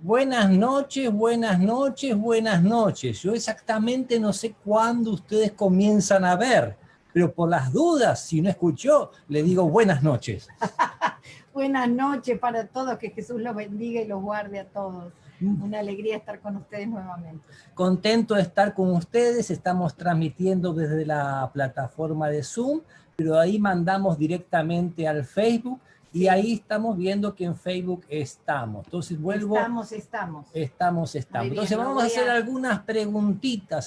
Buenas noches, buenas noches, buenas noches. Yo exactamente no sé cuándo ustedes comienzan a ver, pero por las dudas, si no escuchó, le digo buenas noches. Buenas noches para todos, que Jesús los bendiga y los guarde a todos. Una alegría estar con ustedes nuevamente. Contento de estar con ustedes, estamos transmitiendo desde la plataforma de Zoom, pero ahí mandamos directamente al Facebook. Y sí, ahí estamos viendo que en Facebook estamos. Entonces vuelvo. Estamos. Entonces vamos a hacer algunas preguntitas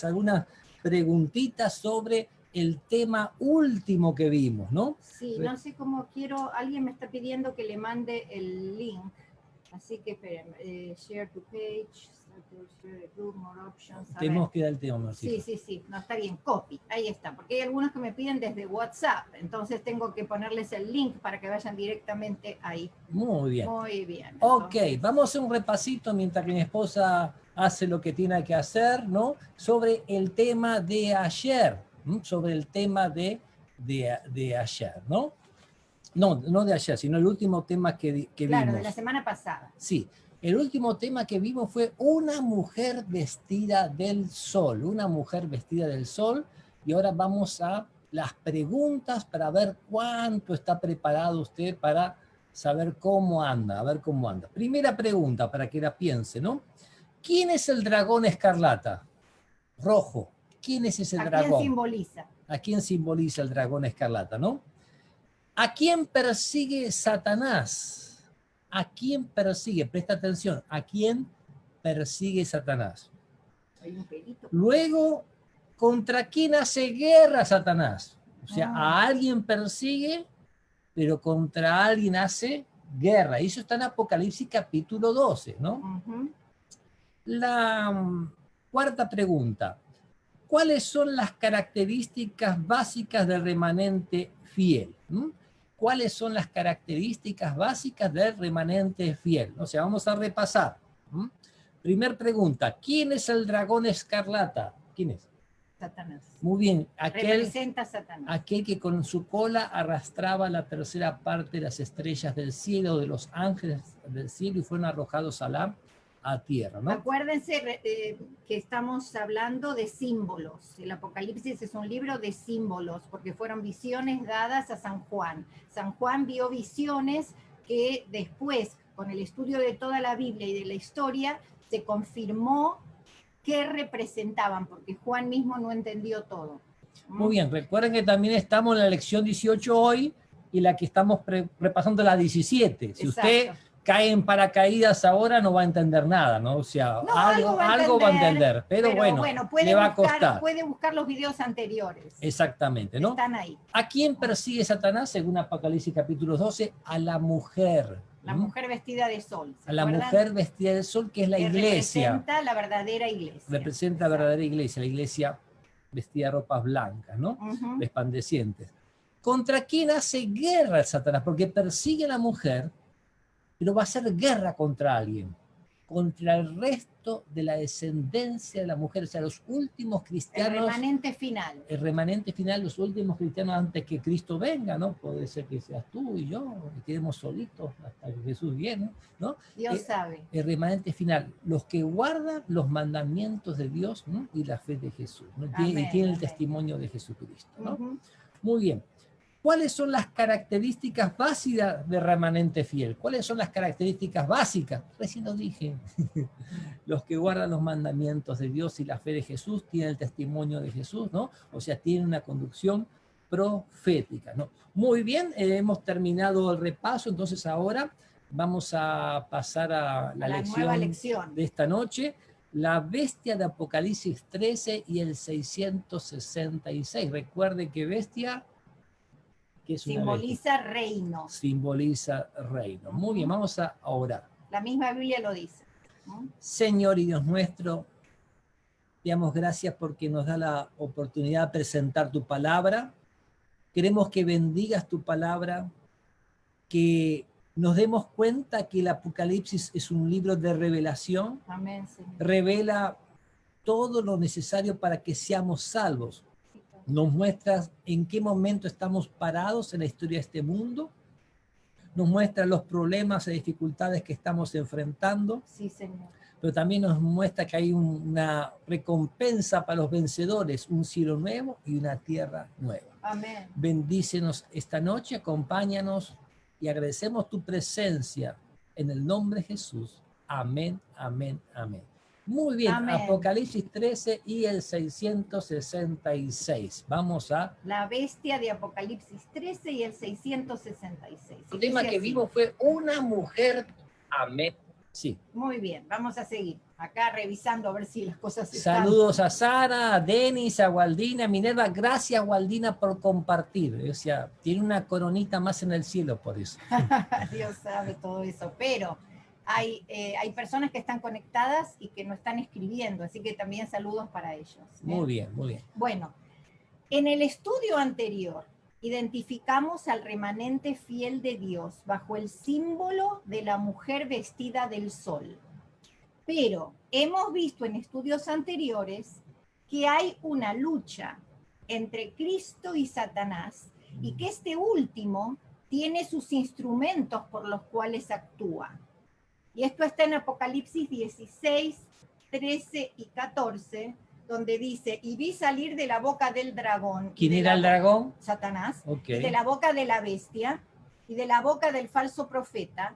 sobre el tema último que vimos, ¿no? Sí, no sé cómo quiero, alguien me está pidiendo que le mande el link. Así que esperen, share to page, share group, more options. Tenemos que dar el tema, sí, no, está bien, copy, ahí está, porque hay algunos que me piden desde WhatsApp, entonces tengo que ponerles el link para que vayan directamente ahí. Muy bien. Muy bien. Entonces, ok, vamos a hacer un repasito mientras que mi esposa hace lo que tiene que hacer, ¿no? Sobre el tema de ayer, ¿no? Sobre el tema de ayer, ¿no? No de ayer, sino el último tema que vimos. Claro, de la semana pasada. Sí, el último tema que vimos fue una mujer vestida del sol, una mujer vestida del sol, y ahora vamos a las preguntas para ver cuánto está preparado usted para saber cómo anda, a ver cómo anda. Primera pregunta, para que la piense, ¿no? ¿Quién es el dragón escarlata? Rojo. ¿Quién es ese dragón? ¿A quién simboliza? ¿A quién simboliza el dragón escarlata, no? ¿A quién persigue Satanás? ¿A quién persigue? Presta atención. ¿A quién persigue Satanás? Hay un pelito. Luego, ¿contra quién hace guerra Satanás? O sea, a alguien persigue, pero contra alguien hace guerra. Y eso está en Apocalipsis capítulo 12, ¿no? La cuarta pregunta. ¿Cuáles son las características básicas del remanente fiel? ¿Cuáles son las características básicas del remanente fiel? O sea, vamos a repasar. Primer pregunta, ¿quién es el dragón escarlata? ¿Quién es? Satanás. Muy bien, representa a Satanás. Aquel que con su cola arrastraba la tercera parte de las estrellas del cielo, de los ángeles del cielo, y fueron arrojados a tierra, ¿no? Acuérdense que estamos hablando de símbolos. El Apocalipsis es un libro de símbolos, porque fueron visiones dadas a San Juan. San Juan vio visiones que después, con el estudio de toda la Biblia y de la historia, se confirmó qué representaban, porque Juan mismo no entendió todo. Muy bien, recuerden que también estamos en la lección 18 hoy y la que estamos repasando la 17. Si usted cae en paracaídas ahora no va a entender nada, ¿no? O sea, no, algo va a entender, pero bueno le va a costar. Puede buscar los videos anteriores. Exactamente, ¿no? Están ahí. ¿A quién persigue Satanás según Apocalipsis capítulo 12? A la mujer. La mujer vestida de sol. A la mujer vestida de sol, que es la iglesia. Representa la verdadera iglesia. Representa la verdadera iglesia, la iglesia vestida de ropas blancas, ¿no? Resplandecientes. ¿Contra quién hace guerra el Satanás? Porque persigue a la mujer, pero va a hacer guerra contra alguien, contra el resto de la descendencia de la mujer, o sea, los últimos cristianos. El remanente final. El remanente final, los últimos cristianos antes que Cristo venga, ¿no? Puede ser que seas tú y yo, y quedemos solitos hasta que Jesús viene, ¿no? Dios sabe. El remanente final, los que guardan los mandamientos de Dios, ¿no? Y la fe de Jesús, ¿no? Y tienen el testimonio de Jesucristo, ¿no? Muy bien. ¿Cuáles son las características básicas del remanente fiel? ¿Cuáles son las características básicas? Recién lo dije. Los que guardan los mandamientos de Dios y la fe de Jesús tienen el testimonio de Jesús, ¿no? O sea, tienen una conducción profética, ¿no? Muy bien, hemos terminado el repaso, entonces ahora vamos a pasar a la nueva lección de esta noche. La bestia de Apocalipsis 13 y el 666. Recuerden que bestia... simboliza reino. Simboliza reino. Muy bien, vamos a orar. La misma Biblia lo dice. Señor y Dios nuestro, te damos gracias porque nos da la oportunidad de presentar tu palabra. Queremos que bendigas tu palabra, que nos demos cuenta que el Apocalipsis es un libro de revelación. Amén, Señor. Revela todo lo necesario para que seamos salvos. Nos muestras en qué momento estamos parados en la historia de este mundo. nos muestra los problemas y dificultades que estamos enfrentando, Sí, Señor. pero también nos muestra que hay una recompensa para los vencedores, un cielo nuevo y una tierra nueva. Amén. Bendícenos esta noche, acompáñanos y agradecemos tu presencia en el nombre de Jesús. Amén, amén, amén. Muy bien, Amén. Apocalipsis 13 y el 666. Vamos a... La bestia de Apocalipsis 13 y el 666. El tema Dice que así. vimos fue una mujer. Amén. Sí. Muy bien, vamos a seguir. Acá revisando a ver si las cosas están. Saludos a Sara, a Denis, a Waldina, a Minerva. Gracias, Waldina, por compartir. O sea, tiene una coronita más en el cielo por eso. Dios sabe todo eso, pero hay personas que están conectadas y que no están escribiendo, así que también saludos para ellos. Muy bien, muy bien. Bueno, en el estudio anterior identificamos al remanente fiel de Dios bajo el símbolo de la mujer vestida del sol. Pero hemos visto en estudios anteriores que hay una lucha entre Cristo y Satanás y que este último tiene sus instrumentos por los cuales actúa. Y esto está en Apocalipsis 16, 13 y 14, donde dice, y vi salir de la boca del dragón. ¿Quién era el dragón? Satanás. Okay. Y de la boca de la bestia y de la boca del falso profeta,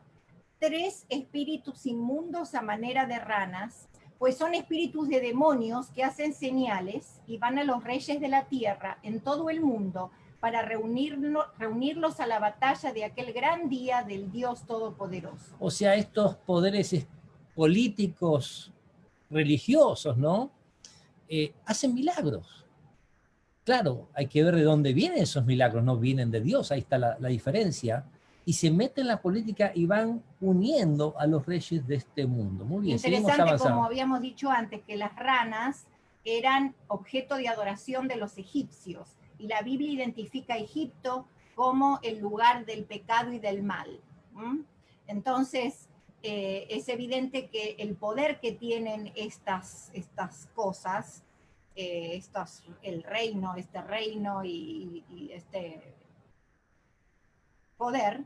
3 espíritus inmundos a manera de ranas, pues son espíritus de demonios que hacen señales y van a los reyes de la tierra en todo el mundo para reunirlos a la batalla de aquel gran día del Dios Todopoderoso. O sea, estos poderes políticos, religiosos, ¿no? Hacen milagros. Claro, hay que ver de dónde vienen esos milagros, no vienen de Dios, ahí está la diferencia. Y se meten en la política y van uniendo a los reyes de este mundo. Muy bien, interesante, como habíamos dicho antes, que las ranas eran objeto de adoración de los egipcios. Y la Biblia identifica a Egipto como el lugar del pecado y del mal. Entonces, es evidente que el poder que tienen estas cosas, el reino, este reino y este poder,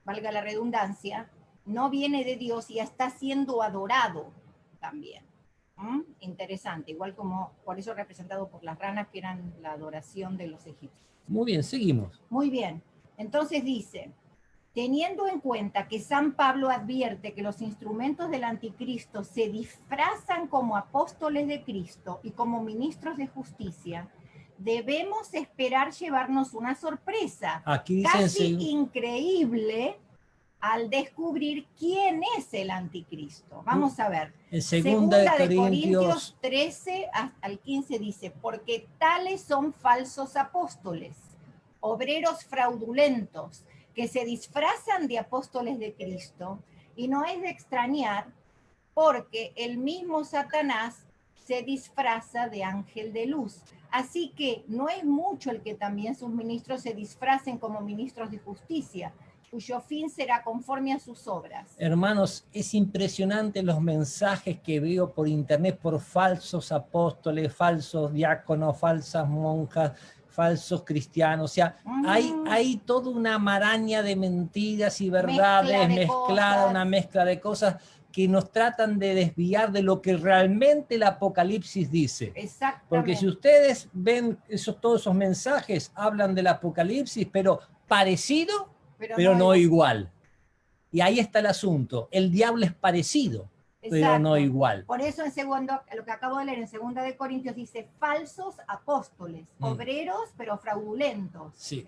valga la redundancia, no viene de Dios y está siendo adorado también. Interesante, igual como por eso representado por las ranas que eran la adoración de los egipcios. Muy bien, seguimos. Muy bien, entonces dice, teniendo en cuenta que San Pablo advierte que los instrumentos del anticristo se disfrazan como apóstoles de Cristo y como ministros de justicia, debemos esperar llevarnos una sorpresa Aquí casi increíble al descubrir quién es el anticristo. Vamos a ver. En segunda de Corintios 13 al 15 dice, porque tales son falsos apóstoles, obreros fraudulentos, que se disfrazan de apóstoles de Cristo, y no es de extrañar porque el mismo Satanás se disfraza de ángel de luz. Así que no es mucho el que también sus ministros se disfracen como ministros de justicia, cuyo fin será conforme a sus obras. Hermanos, es impresionante los mensajes que veo por internet por falsos apóstoles, falsos diáconos, falsas monjas, falsos cristianos. O sea, hay toda una maraña de mentiras y verdades mezclada, una mezcla de cosas que nos tratan de desviar de lo que realmente el Apocalipsis dice. Exactamente. Porque si ustedes ven todos esos mensajes, hablan del Apocalipsis, pero parecido, pero no igual. Y ahí está el asunto. El diablo es parecido, pero no igual. Por eso lo que acabo de leer en 2 de Corintios dice falsos apóstoles, obreros pero fraudulentos. Sí.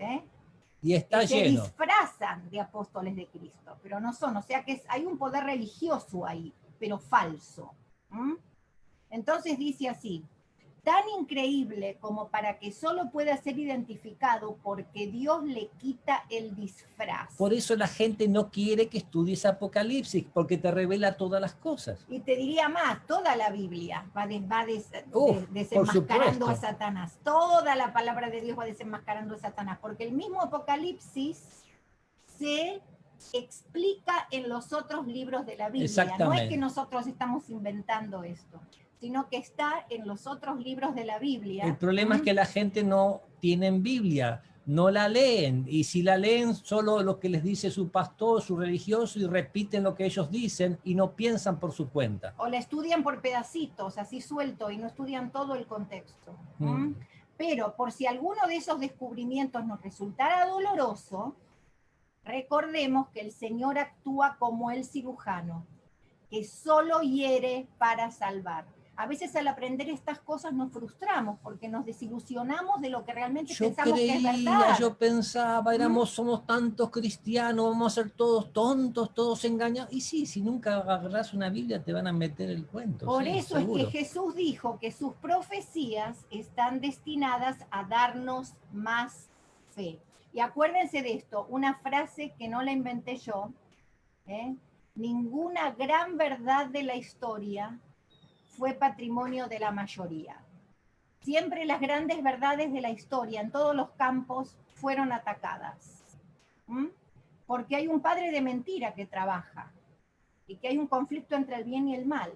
Y está lleno. Se disfrazan de apóstoles de Cristo, pero no son. O sea que hay un poder religioso ahí, pero falso. Entonces dice así, tan increíble como para que solo pueda ser identificado porque Dios le quita el disfraz. Por eso la gente no quiere que estudies Apocalipsis, porque te revela todas las cosas. Y te diría más, toda la Biblia va desenmascarando a Satanás. Toda la palabra de Dios va desenmascarando a Satanás, porque el mismo Apocalipsis se explica en los otros libros de la Biblia. No es que nosotros estamos inventando esto, sino que está en los otros libros de la Biblia. El problema es que la gente no tiene Biblia. no la leen, y si la leen solo lo que les dice su pastor, su religioso, y repiten lo que ellos dicen y no piensan por su cuenta. O la estudian por pedacitos, así suelto, y no estudian todo el contexto. Pero por si alguno de esos descubrimientos nos resultara doloroso, recordemos que el Señor actúa como el cirujano, que solo hiere para salvar. A veces al aprender estas cosas nos frustramos porque nos desilusionamos de lo que realmente pensamos que es verdad. Yo pensaba, somos tantos cristianos, vamos a ser todos tontos, todos engañados. Y sí, si nunca agarras una Biblia te van a meter el cuento. Por sí, eso seguro. es que Jesús dijo que sus profecías están destinadas a darnos más fe. Y acuérdense de esto, una frase que no la inventé yo, ninguna gran verdad de la historia fue patrimonio de la mayoría. Siempre las grandes verdades de la historia en todos los campos fueron atacadas. Porque hay un padre de mentira que trabaja y que hay un conflicto entre el bien y el mal.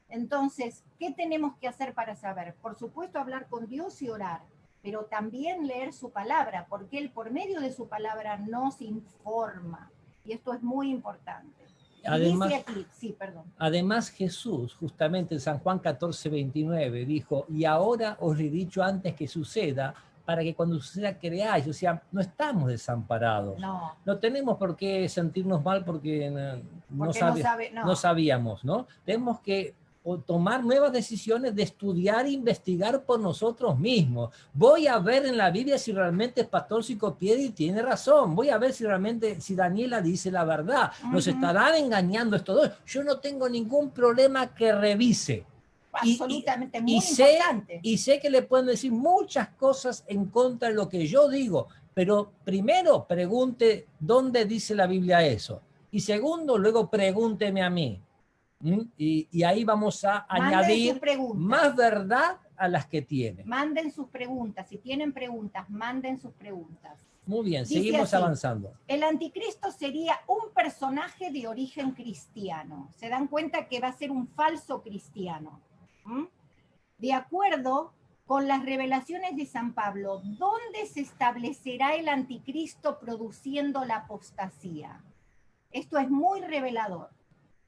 Entonces, ¿qué tenemos que hacer para saber? Por supuesto, hablar con Dios y orar, pero también leer su palabra, porque Él por medio de su palabra nos informa. Y esto es muy importante. Además, dice aquí, sí, perdón. Además Jesús, justamente en San Juan 14:29, dijo, y ahora os lo he dicho antes que suceda, para que cuando suceda creáis. O sea, no estamos desamparados. No tenemos por qué sentirnos mal porque no sabíamos, ¿no? Tenemos que tomar nuevas decisiones de estudiar e investigar por nosotros mismos. Voy a ver en la Biblia si realmente el pastor Psicopiedi tiene razón. Voy a ver si realmente, si Daniela dice la verdad. Nos estarán engañando estos dos. Yo no tengo ningún problema que revise. Absolutamente, muy importante. Y sé que le pueden decir muchas cosas en contra de lo que yo digo, pero primero pregunte dónde dice la Biblia eso. Y segundo, luego pregúnteme a mí. Y ahí vamos a añadir más verdad a las que tienen. Manden sus preguntas. Si tienen preguntas, manden sus preguntas. Muy bien, seguimos avanzando. El anticristo sería un personaje de origen cristiano. Se dan cuenta que va a ser un falso cristiano. De acuerdo con las revelaciones de San Pablo, ¿dónde se establecerá el anticristo produciendo la apostasía? Esto es muy revelador.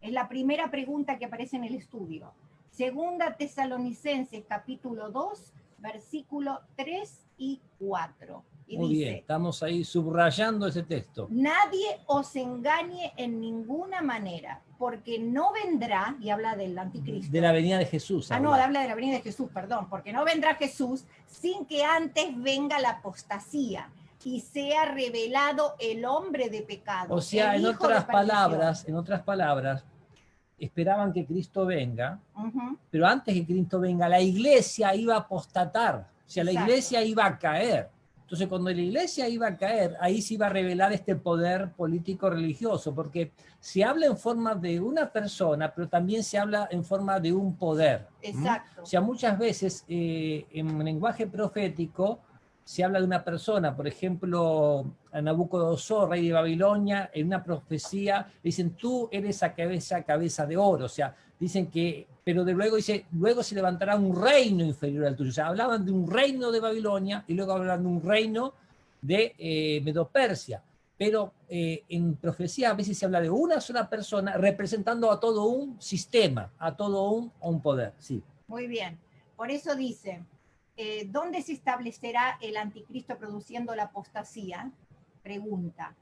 Es la primera pregunta que aparece en el estudio. Segunda Tesalonicenses, capítulo 2, versículo 3 y 4. Y muy dice, bien, estamos ahí subrayando ese texto. Nadie os engañe en ninguna manera, porque no vendrá, y habla del anticristo. De la venida de Jesús. Habla de la venida de Jesús, perdón, porque no vendrá Jesús sin que antes venga la apostasía y sea revelado el hombre de pecado. O sea, en otras palabras, esperaban que Cristo venga, pero antes que Cristo venga, la iglesia iba a apostatar, o sea, la iglesia iba a caer. Entonces, cuando la iglesia iba a caer, ahí se iba a revelar este poder político-religioso, porque se habla en forma de una persona, pero también se habla en forma de un poder. Exacto. O sea, muchas veces en lenguaje profético se habla de una persona, por ejemplo, a Nabucodonosor, rey de Babilonia, en una profecía dicen, tú eres cabeza de oro, o sea, dicen que, pero de luego dice, luego se levantará un reino inferior al tuyo, o sea, hablaban de un reino de Babilonia y luego hablaban de un reino de Medo-Persia, pero en profecía a veces se habla de una sola persona representando a todo un sistema, a todo un poder, sí. Muy bien, por eso dice, ¿dónde se establecerá el anticristo produciendo la apostasía? Pregunta.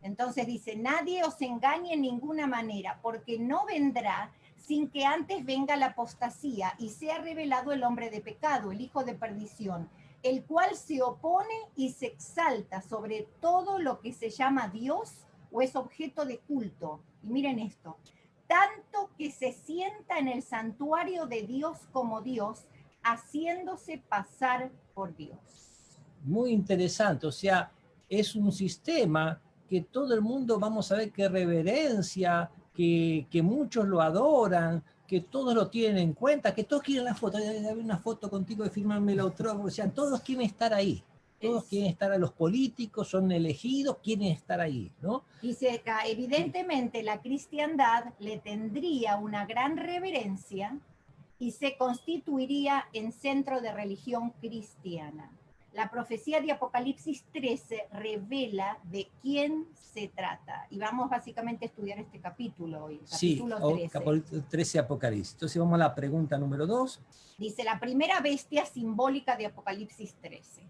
Entonces dice, nadie os engañe en ninguna manera, porque no vendrá sin que antes venga la apostasía y sea revelado el hombre de pecado, el hijo de perdición, el cual se opone y se exalta sobre todo lo que se llama Dios o es objeto de culto. Y miren esto, tanto que se sienta en el santuario de Dios como Dios, haciéndose pasar por Dios. Muy interesante, o sea, es un sistema que todo el mundo, vamos a ver, que reverencia, que muchos lo adoran, que todos lo tienen en cuenta, que todos quieren la foto, una foto contigo y firmarme el autógrafo, o sea, todos quieren estar ahí. Todos quieren estar a los políticos, son elegidos, quieren estar ahí, ¿no? Dice acá, evidentemente la cristiandad le tendría una gran reverencia y se constituiría en centro de religión cristiana. La profecía de Apocalipsis 13 revela de quién se trata. Y vamos básicamente a estudiar este capítulo hoy, capítulo 13. Capítulo 13 Apocalipsis. Entonces vamos a la pregunta número 2. Dice, la primera bestia simbólica de Apocalipsis 13.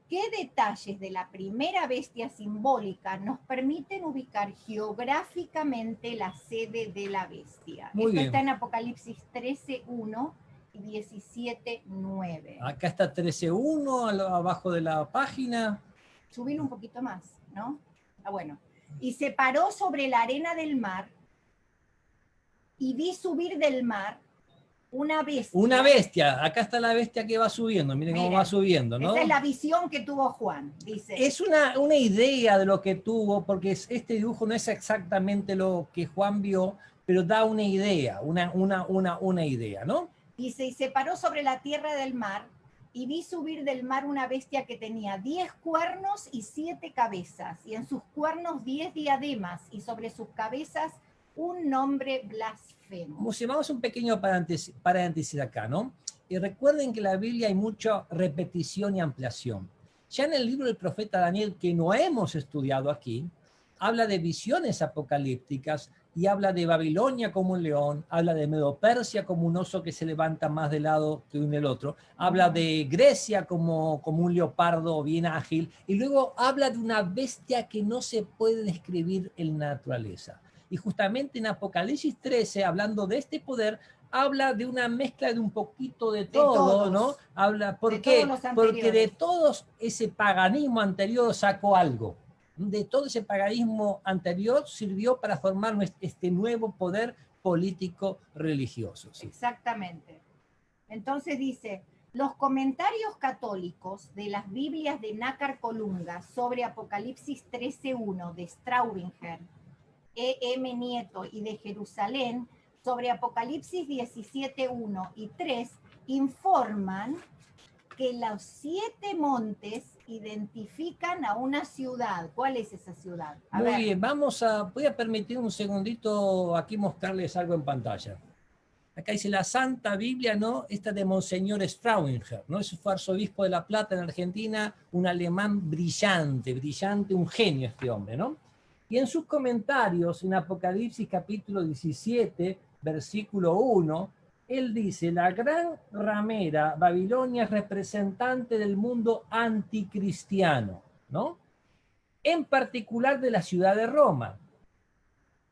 ¿Qué detalles de la primera bestia simbólica nos permiten ubicar geográficamente la sede de la bestia? Muy bien. Está en Apocalipsis 13:1 y 17:9. Acá está 13.1 abajo de la página. Subir un poquito más, ¿no? Bueno. Y se paró sobre la arena del mar y vi subir del mar una bestia. Una bestia. Acá está la bestia que va subiendo. Miren cómo va subiendo, ¿no? Esta es la visión que tuvo Juan, dice. Es una idea de lo que tuvo, porque este dibujo no es exactamente lo que Juan vio, pero da una idea, una idea, ¿no? Dice, y se paró sobre la tierra del mar, y vi subir del mar una bestia que tenía 10 cuernos y 7 cabezas, y en sus cuernos 10 diademas, y sobre sus cabezas un nombre blasfemo. Vamos un pequeño paréntesis acá, ¿no? Y recuerden que en la Biblia hay mucha repetición y ampliación. Ya en el libro del profeta Daniel, que no hemos estudiado aquí, habla de visiones apocalípticas y habla de Babilonia como un león, habla de Medo-Persia como un oso que se levanta más de lado que un el otro, habla de Grecia como un leopardo bien ágil, y luego habla de una bestia que no se puede describir en la naturaleza. Y justamente en Apocalipsis 13, hablando de este poder, habla de una mezcla de un poquito de todo, ¿no? Habla, ¿por qué? Porque de todos ese paganismo anterior sacó algo. De todo ese paganismo anterior sirvió para formar este nuevo poder político religioso. ¿Sí? Exactamente. Entonces dice, los comentarios católicos de las Biblias de Nácar Colunga sobre Apocalipsis 13:1 de Straubinger, E.M. Nieto y de Jerusalén, sobre Apocalipsis 17:1 y 3, informan que los 7 montes identifican a una ciudad. ¿Cuál es esa ciudad? Muy bien, voy a permitir un segundito aquí mostrarles algo en pantalla. Acá dice la Santa Biblia, ¿no? Esta de Monseñor Straubinger, ¿no? Ese fue arzobispo de La Plata en Argentina, un alemán brillante, un genio este hombre, ¿no? Y en sus comentarios en Apocalipsis capítulo 17, versículo 1, él dice, la gran ramera Babilonia es representante del mundo anticristiano, ¿no? En particular de la ciudad de Roma.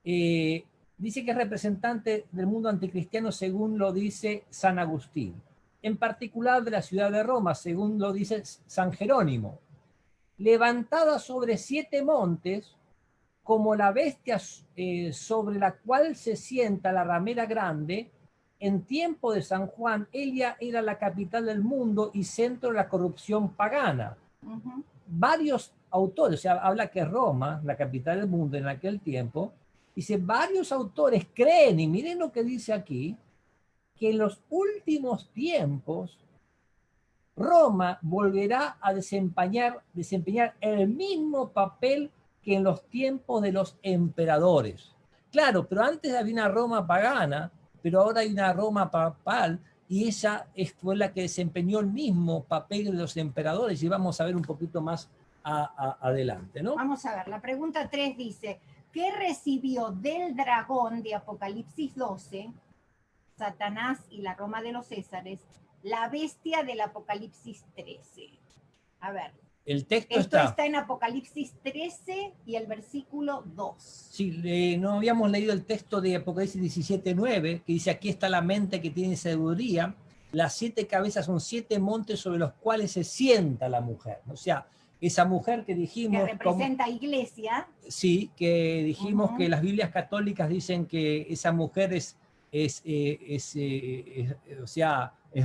Dice que es representante del mundo anticristiano según lo dice San Agustín. En particular de la ciudad de Roma, según lo dice San Jerónimo. Levantada sobre 7 montes, como la bestia sobre la cual se sienta la ramera grande, en tiempo de San Juan, ella era la capital del mundo y centro de la corrupción pagana. Varios autores, o sea, habla que Roma, la capital del mundo en aquel tiempo, dice, varios autores creen, y miren lo que dice aquí, que en los últimos tiempos Roma volverá a desempeñar el mismo papel que en los tiempos de los emperadores. Claro, pero antes había una Roma pagana, pero ahora hay una Roma papal, y esa fue la que desempeñó el mismo papel de los emperadores, y vamos a ver un poquito más adelante, ¿no? Vamos a ver, la pregunta 3 dice, ¿qué recibió del dragón de Apocalipsis 12, Satanás y la Roma de los Césares, la bestia del Apocalipsis 13? A ver. El texto Esto está en Apocalipsis 13 y el versículo 2. Sí, no habíamos leído el texto de Apocalipsis 17:9, que dice, aquí está la mente que tiene sabiduría, las 7 cabezas son 7 montes sobre los cuales se sienta la mujer. O sea, esa mujer que dijimos... Que representa iglesia. Sí, que dijimos que las Biblias católicas dicen que esa mujer es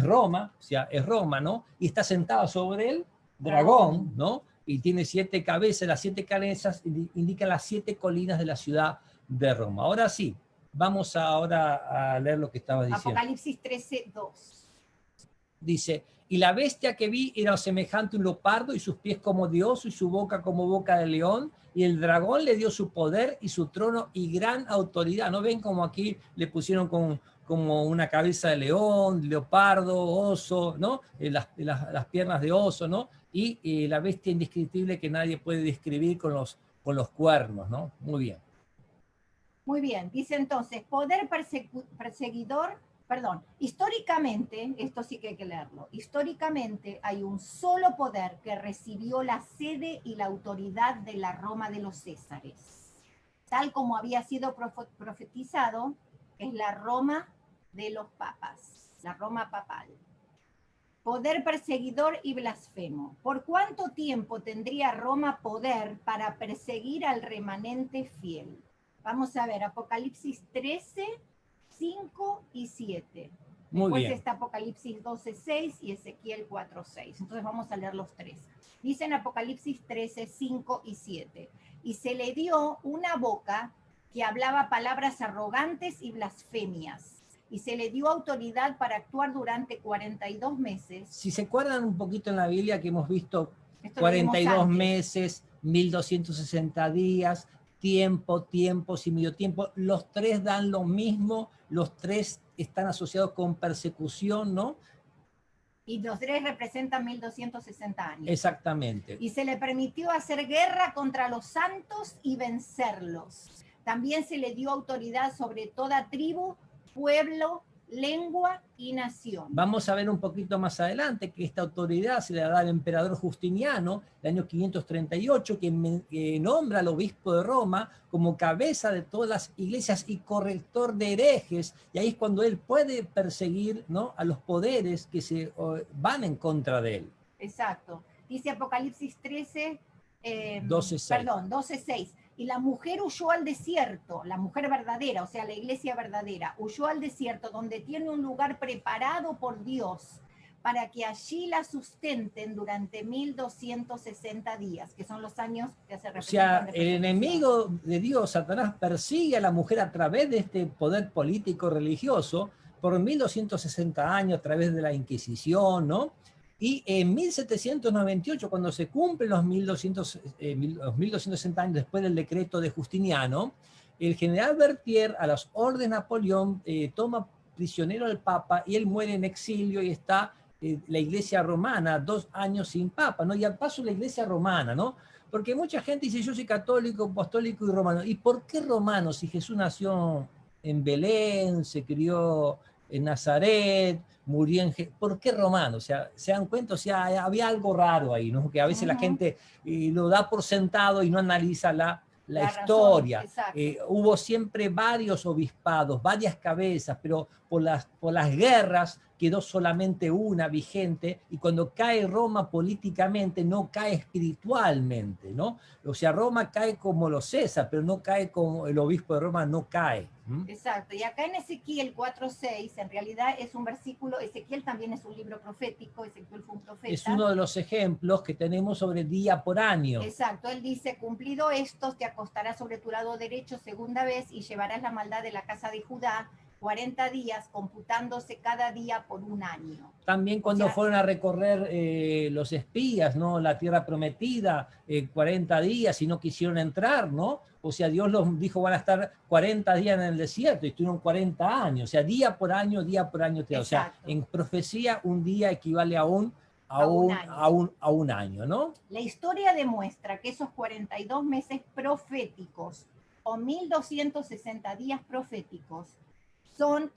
Roma, ¿no? Y está sentada sobre el dragón, ¿no? Y tiene 7 cabezas, las 7 cabezas indican las 7 colinas de la ciudad de Roma. Ahora sí, vamos ahora a leer lo que estaba diciendo. Apocalipsis 13:2. Dice, y la bestia que vi era semejante a un leopardo, y sus pies como de oso, y su boca como boca de león, y el dragón le dio su poder y su trono y gran autoridad. ¿No ven como aquí le pusieron como una cabeza de león, leopardo, oso, ¿no? Las piernas de oso, ¿no? y la bestia indescriptible que nadie puede describir con los cuernos, ¿no? Muy bien. Muy bien, dice entonces, poder perseguidor, perdón, históricamente, esto sí que hay que leerlo, históricamente hay un solo poder que recibió la sede y la autoridad de la Roma de los Césares, tal como había sido profetizado, es la Roma de los papas, la Roma papal. Poder perseguidor y blasfemo. ¿Por cuánto tiempo tendría Roma poder para perseguir al remanente fiel? Vamos a ver, Apocalipsis 13, 5 y 7. Muy Después bien. está Apocalipsis 12, 6 y Ezequiel 4, 6. Entonces vamos a leer los tres. Dice en Apocalipsis 13, 5 y 7. Y se le dio una boca que hablaba palabras arrogantes y blasfemias. Y se le dio autoridad para actuar durante 42 meses. Si se acuerdan un poquito en la Biblia que hemos visto, Esto 42 meses, 1260 días, tiempos y medio tiempo, los tres dan lo mismo, los tres están asociados con persecución, ¿no? Y los tres representan 1260 años. Exactamente. Y se le permitió hacer guerra contra los santos y vencerlos. También se le dio autoridad sobre toda tribu, pueblo, lengua y nación. Vamos a ver un poquito más adelante que esta autoridad se la da al emperador Justiniano, el año 538, que nombra al obispo de Roma como cabeza de todas las iglesias y corrector de herejes, y ahí es cuando él puede perseguir, ¿no?, a los poderes que se van en contra de él. Exacto. Dice Apocalipsis 13, 12:6. perdón, 12:6. Y la mujer huyó al desierto, la mujer verdadera, o sea, la iglesia verdadera, huyó al desierto donde tiene un lugar preparado por Dios para que allí la sustenten durante 1260 días, que son los años que se representan. O sea, el enemigo de Dios, Satanás, persigue a la mujer a través de este poder político religioso por 1260 años, a través de la Inquisición, ¿no? Y en 1798, cuando se cumplen los 1260 años después del decreto de Justiniano, el general Berthier, a las órdenes de Napoleón, toma prisionero al Papa y él muere en exilio y está la iglesia romana 2 años sin Papa, ¿no? Y al paso la iglesia romana, ¿no? Porque mucha gente dice, yo soy católico, apostólico y romano. ¿Y por qué romano si Jesús nació en Belén, se crió en Nazaret, murió en... ¿Por qué romano? O sea, se dan cuenta, o sea, había algo raro ahí, ¿no? Que a veces la gente lo da por sentado y no analiza la historia. Hubo siempre varios obispados, varias cabezas, pero por las guerras quedó solamente una vigente, y cuando cae Roma políticamente no cae espiritualmente, ¿no? O sea, Roma cae como los César, pero no cae como el obispo de Roma, no cae. Exacto, y acá en Ezequiel 4:6, en realidad es un versículo, Ezequiel también es un libro profético, Ezequiel fue un profeta. Es uno de los ejemplos que tenemos sobre día por año. Exacto, él dice, cumplido esto, te acostarás sobre tu lado derecho segunda vez y llevarás la maldad de la casa de Judá 40 días, computándose cada día por un año. También cuando fueron a recorrer los espías, ¿no?, la tierra prometida, 40 días y no quisieron entrar, ¿no? O sea, Dios los dijo, van a estar 40 días en el desierto y estuvieron 40 años. O sea, día por año. O sea, en profecía un día equivale a un año, ¿no? La historia demuestra que esos 42 meses proféticos o 1260 días proféticos son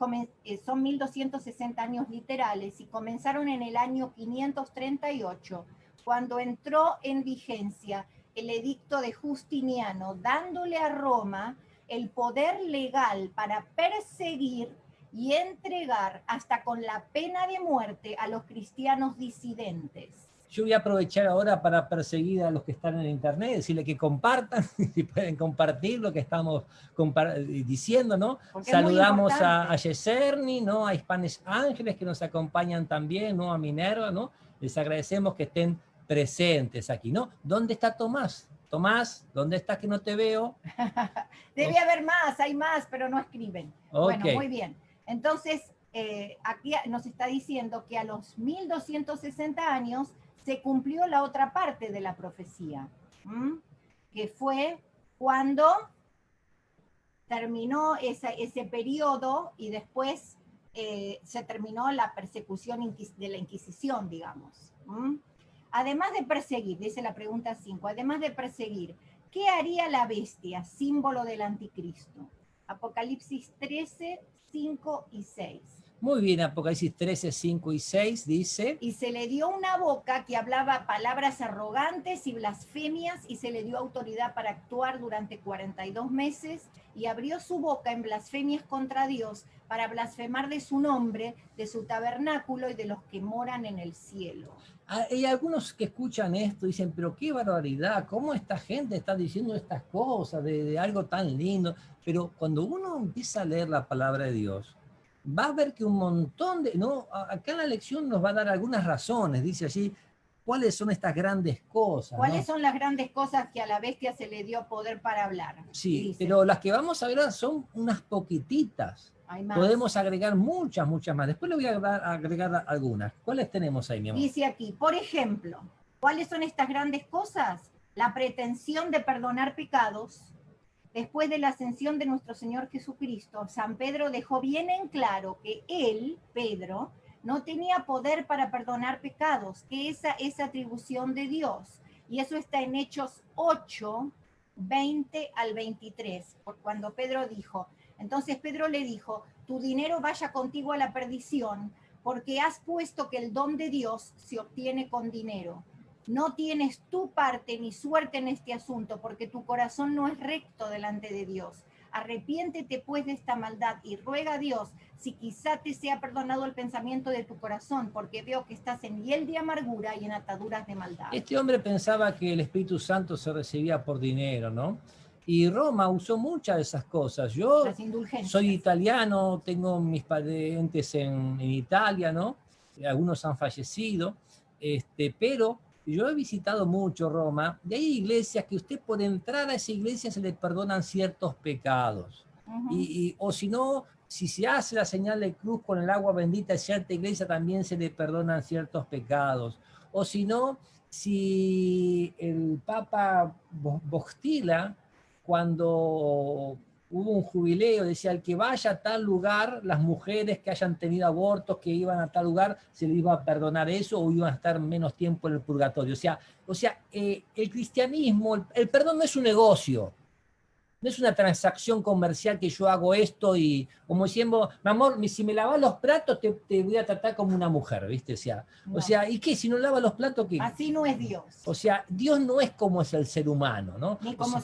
1260 años literales y comenzaron en el año 538, cuando entró en vigencia el edicto de Justiniano, dándole a Roma el poder legal para perseguir y entregar hasta con la pena de muerte a los cristianos disidentes. Yo voy a aprovechar ahora para perseguir a los que están en internet, decirle que compartan, si pueden compartir lo que estamos diciendo, ¿no? Porque saludamos a Yeserni, ¿no?, a Hispanes Ángeles que nos acompañan también, ¿no?, a Minerva, ¿no? Les agradecemos que estén presentes aquí, ¿no? ¿Dónde está Tomás? Tomás, ¿dónde estás que no te veo? Debe haber más, hay más, pero no escriben. Okay. Bueno, muy bien. Entonces, aquí nos está diciendo que a los 1260 años se cumplió la otra parte de la profecía, que fue cuando terminó ese periodo y después se terminó la persecución de la Inquisición, digamos. Además de perseguir, dice la pregunta 5, además de perseguir, ¿qué haría la bestia, símbolo del anticristo? Apocalipsis 13, 5 y 6. Muy bien, Apocalipsis 13, 5 y 6 dice, y se le dio una boca que hablaba palabras arrogantes y blasfemias, y se le dio autoridad para actuar durante 42 meses, y abrió su boca en blasfemias contra Dios, para blasfemar de su nombre, de su tabernáculo y de los que moran en el cielo. Hay algunos que escuchan esto y dicen, pero qué barbaridad, ¿cómo esta gente está diciendo estas cosas de algo tan lindo? Pero cuando uno empieza a leer la palabra de Dios, va a ver que un montón de, ¿no? Acá en la lección nos va a dar algunas razones, dice allí, ¿cuáles son estas grandes cosas? ¿Cuáles ¿no? son las grandes cosas que a la bestia se le dio poder para hablar? Sí, Dice. pero las que vamos a ver son unas poquititas. Hay más. Podemos agregar muchas, muchas más. Después le voy a agregar algunas. ¿Cuáles tenemos ahí, mi amor? Dice aquí, por ejemplo, ¿cuáles son estas grandes cosas? La pretensión de perdonar pecados. Después de la ascensión de nuestro Señor Jesucristo, San Pedro dejó bien en claro que él, Pedro, no tenía poder para perdonar pecados, que esa es atribución de Dios. Y eso está en Hechos 8, 20 al 23, por cuando Pedro dijo, entonces Pedro le dijo, tu dinero vaya contigo a la perdición, porque has puesto que el don de Dios se obtiene con dinero. No tienes tu parte ni suerte en este asunto, porque tu corazón no es recto delante de Dios. Arrepiéntete pues de esta maldad y ruega a Dios si quizá te sea perdonado el pensamiento de tu corazón, porque veo que estás en hiel de amargura y en ataduras de maldad. Este hombre pensaba que el Espíritu Santo se recibía por dinero, ¿no? Y Roma usó muchas de esas cosas. Yo Las indulgencias. soy italiano, tengo mis parientes en Italia, ¿no? Algunos han fallecido, pero yo he visitado mucho Roma, y hay iglesias que usted por entrar a esa iglesia se le perdonan ciertos pecados. O si no, si se hace la señal de cruz con el agua bendita en cierta iglesia, también se le perdonan ciertos pecados. O si no, si el Papa Bostila, cuando hubo un jubileo, decía, el que vaya a tal lugar, las mujeres que hayan tenido abortos, que iban a tal lugar, se les iba a perdonar eso o iban a estar menos tiempo en el purgatorio. O sea, el cristianismo, el perdón no es un negocio, no es una transacción comercial que yo hago esto y como diciendo, mi amor, si me lavas los platos te voy a tratar como una mujer, ¿viste? No. O sea, ¿y qué? Si no lavas los platos, ¿qué? Así no es Dios. O sea, Dios no es como es el ser humano, ¿no? Ni como,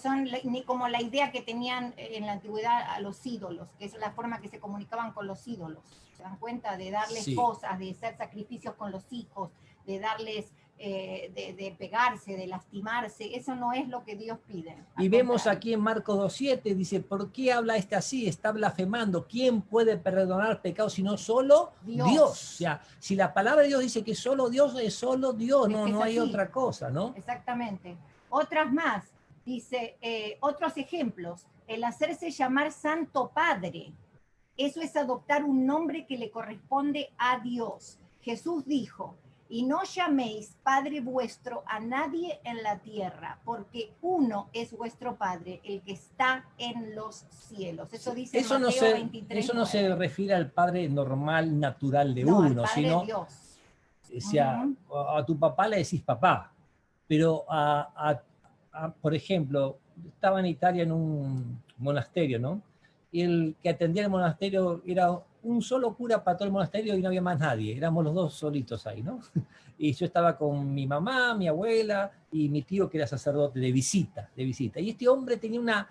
ni como la idea que tenían en la antigüedad a los ídolos, que es la forma que se comunicaban con los ídolos. ¿Se dan cuenta? De darles cosas, de hacer sacrificios con los hijos, de darles, de pegarse, de lastimarse. Eso no es lo que Dios pide. Y vemos aquí en Marcos 2.7, dice, ¿por qué habla así? Está blasfemando. ¿Quién puede perdonar pecados si no solo Dios? O sea, si la palabra de Dios dice que solo Dios es solo Dios, no hay otra cosa, ¿no? Exactamente. Otras más, dice, otros ejemplos, el hacerse llamar Santo Padre. Eso es adoptar un nombre que le corresponde a Dios. Jesús dijo, y no llaméis Padre vuestro a nadie en la tierra, porque uno es vuestro Padre, el que está en los cielos. Eso dice eso Mateo 23. Eso no se refiere al Padre normal, natural de no, uno, al Padre sino Dios. O sea, a tu papá le decís papá, pero por ejemplo, estaba en Italia en un monasterio, ¿no? Y el que atendía el monasterio era un solo cura para todo el monasterio y no había más nadie, éramos los dos solitos ahí, ¿no? Y yo estaba con mi mamá, mi abuela y mi tío que era sacerdote de visita. Y este hombre tenía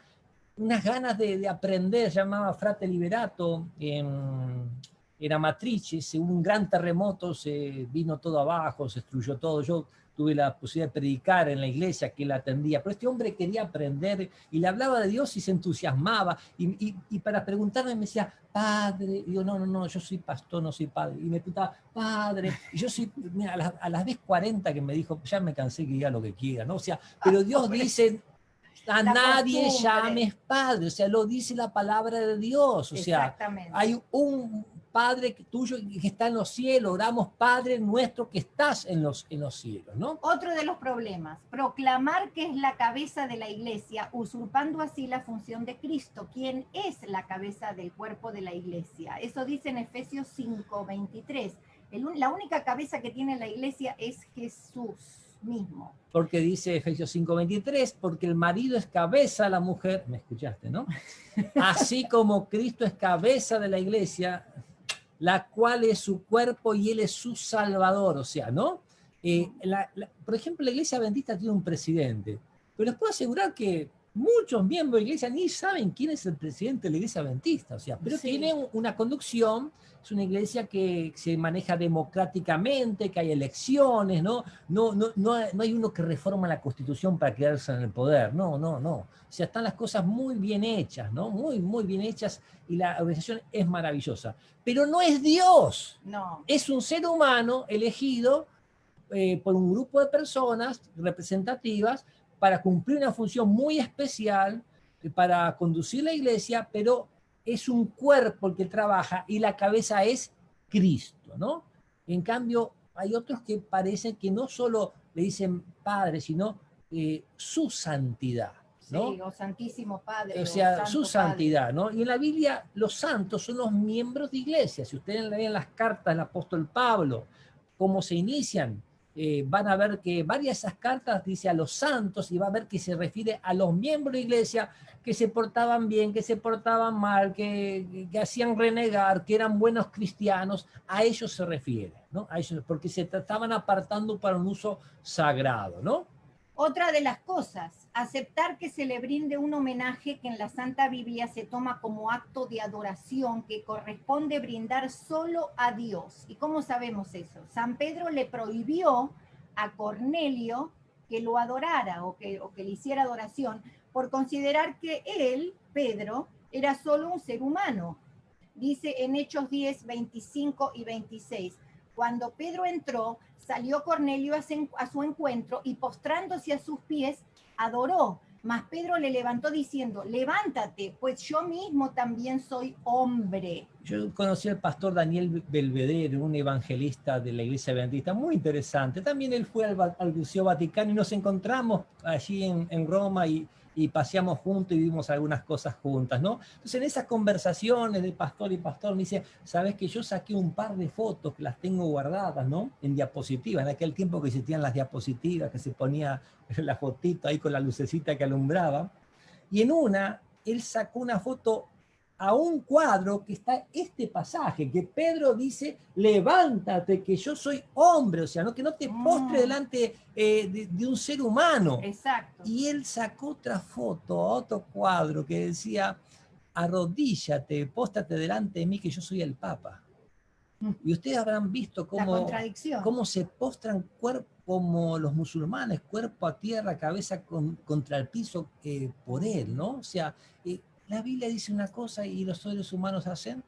unas ganas de aprender, llamaba Frate Liberato, en Amatrice, hubo un gran terremoto, se vino todo abajo, se destruyó todo. Yo tuve la posibilidad de predicar en la iglesia que él atendía, pero este hombre quería aprender y le hablaba de Dios y se entusiasmaba. Y para preguntarme me decía, padre, y yo no, yo soy pastor, no soy padre. Y me preguntaba, padre, y yo soy, mira, a las vez 40 que me dijo, ya me cansé que diga lo que quiera, ¿no? O sea, pero Dios dice, a nadie llames padre, o sea, lo dice la palabra de Dios, o sea, hay un Padre tuyo que está en los cielos, oramos Padre nuestro que estás en los cielos, ¿no? Otro de los problemas, proclamar que es la cabeza de la iglesia, usurpando así la función de Cristo, quien es la cabeza del cuerpo de la iglesia. Eso dice en Efesios 5:23. La única cabeza que tiene la iglesia es Jesús. mismo. Porque dice Efesios 5:23, porque el marido es cabeza de la mujer, me escuchaste, ¿no? Así como Cristo es cabeza de la iglesia, la cual es su cuerpo y él es su salvador, o sea, ¿no? Por ejemplo, la iglesia adventista tiene un presidente, pero les puedo asegurar que muchos miembros de la iglesia ni saben quién es el presidente de la iglesia adventista, o sea, pero Sí. tiene una conducción. Es una iglesia que se maneja democráticamente, que hay elecciones, ¿no? No hay uno que reforma la Constitución para quedarse en el poder, no. O sea, están las cosas muy bien hechas, ¿no? Muy bien hechas, y la organización es maravillosa. Pero no es Dios, No. es un ser humano elegido por un grupo de personas representativas para cumplir una función muy especial, para conducir la iglesia, pero es un cuerpo el que trabaja y la cabeza es Cristo, ¿no? En cambio, hay otros que parecen que no solo le dicen Padre, sino su santidad, ¿no? Sí, o Santísimo Padre, O sea, Santo su santidad, ¿no? Y en la Biblia los santos son los miembros de iglesia. Si ustedes leen las cartas del apóstol Pablo, cómo se inician, van a ver que varias de esas cartas dice a los santos, y va a ver que se refiere a los miembros de iglesia que se portaban bien, que se portaban mal, que hacían renegar, que eran buenos cristianos. A ellos se refiere, ¿no? A ellos, porque se estaban apartando para un uso sagrado, ¿no? Otra de las cosas, aceptar que se le brinde un homenaje que en la Santa Biblia se toma como acto de adoración que corresponde brindar solo a Dios. ¿Y cómo sabemos eso? San Pedro le prohibió a Cornelio que lo adorara o que le hiciera adoración por considerar que él, Pedro, era solo un ser humano. Dice en Hechos 10, 25 y 26. Cuando Pedro entró, salió Cornelio a su encuentro y postrándose a sus pies, adoró. Mas Pedro le levantó diciendo, levántate, pues yo mismo también soy hombre. Yo conocí al pastor Daniel Belvedere, un evangelista de la iglesia adventista, muy interesante. También él fue al Museo Vaticano y nos encontramos allí en Roma y paseamos juntos y vimos algunas cosas juntas, ¿no? Entonces en esas conversaciones de pastor y pastor me dice, sabes que yo saqué un par de fotos que las tengo guardadas, ¿no? En diapositivas, en aquel tiempo que existían las diapositivas, que se ponía la fotito ahí con la lucecita que alumbraba. Y en una, él sacó una foto a un cuadro que está este pasaje, que Pedro dice, levántate, que yo soy hombre, o sea, ¿no? Que no te postres delante de un ser humano. Exacto. Y él sacó otra foto, otro cuadro que decía, arrodíllate, póstrate delante de mí, que yo soy el Papa. Y ustedes habrán visto cómo se postran como los musulmanes, cuerpo a tierra, cabeza contra el piso por él, ¿no? O sea, la Biblia dice una cosa y los seres humanos hacen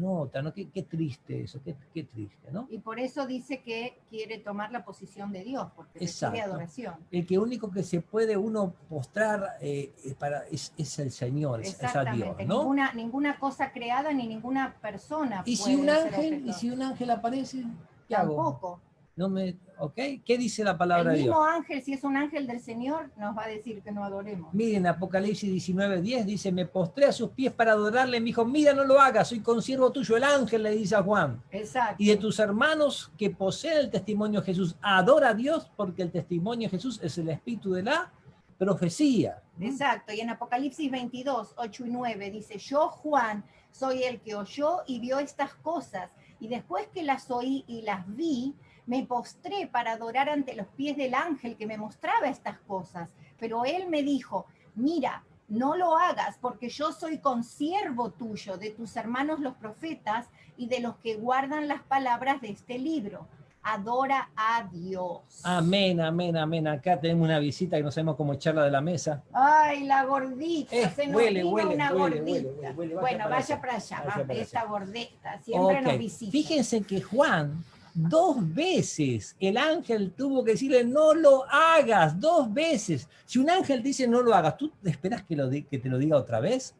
otra, ¿no? Qué triste eso, qué triste, ¿no? Y por eso dice que quiere tomar la posición de Dios, porque recibe adoración. El que único que se puede uno postrar es el Señor, es a Dios, ¿no? Ninguna cosa creada ni ninguna persona ¿Y puede ¿Y si un ángel aparece? ¿Qué Tampoco. hago? No me, ¿ok? ¿Qué dice la palabra de Dios? El mismo ángel, si es un ángel del Señor, nos va a decir que no adoremos. Miren, Apocalipsis 19:10 dice, me postré a sus pies para adorarle. Me dijo, mira, no lo hagas, soy consiervo tuyo. El ángel le dice a Juan. Exacto. Y de tus hermanos que poseen el testimonio de Jesús, adora a Dios, porque el testimonio de Jesús es el espíritu de la profecía. Exacto. Y en Apocalipsis 22, 8 y 9 dice, yo, Juan, soy el que oyó y vio estas cosas. Y después que las oí y las vi, me postré para adorar ante los pies del ángel que me mostraba estas cosas. Pero él me dijo, mira, no lo hagas, porque yo soy consiervo tuyo, de tus hermanos los profetas y de los que guardan las palabras de este libro. Adora a Dios. Amén, amén, amén. Acá tenemos una visita que no sabemos cómo echarla de la mesa. Ay, la gordita. Se nos huele, vino huele, una huele, gordita. huele, bueno, vaya para allá. Esta gordita siempre nos visita. Fíjense que Juan, 2 veces el ángel tuvo que decirle, no lo hagas, 2 veces. Si un ángel dice no lo hagas, ¿tú esperas que te lo diga otra vez?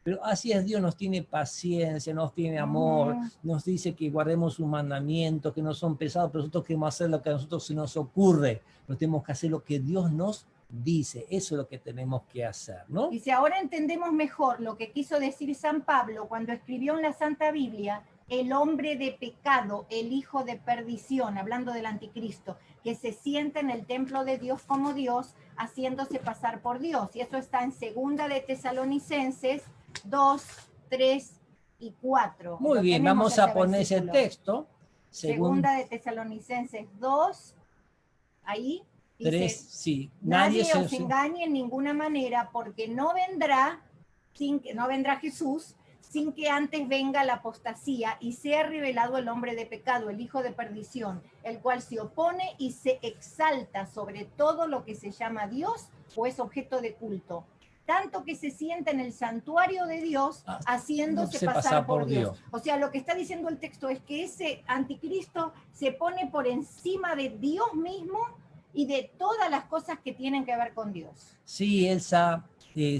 Pero así es Dios, nos tiene paciencia, nos tiene amor, nos dice que guardemos sus mandamientos, que no son pesados, pero nosotros queremos hacer lo que a nosotros se nos ocurre. Pero tenemos que hacer lo que Dios nos dice, eso es lo que tenemos que hacer, ¿no? Dice, ahora entendemos mejor lo que quiso decir San Pablo cuando escribió en la Santa Biblia el hombre de pecado, el hijo de perdición, hablando del anticristo, que se siente en el templo de Dios como Dios, haciéndose pasar por Dios. Y eso está en 2 de Tesalonicenses 2, 3 y 4. Muy Lo bien, tenemos vamos a ese poner ese versículo. texto. Segunda de Tesalonicenses 2, ahí 3, dice, sí. nadie os engañe en ninguna manera, porque no vendrá Jesús sin que antes venga la apostasía y sea revelado el hombre de pecado, el hijo de perdición, el cual se opone y se exalta sobre todo lo que se llama Dios o es objeto de culto, tanto que se sienta en el santuario de Dios haciéndose pasar por Dios. O sea, lo que está diciendo el texto es que ese anticristo se pone por encima de Dios mismo y de todas las cosas que tienen que ver con Dios. Sí, Elsa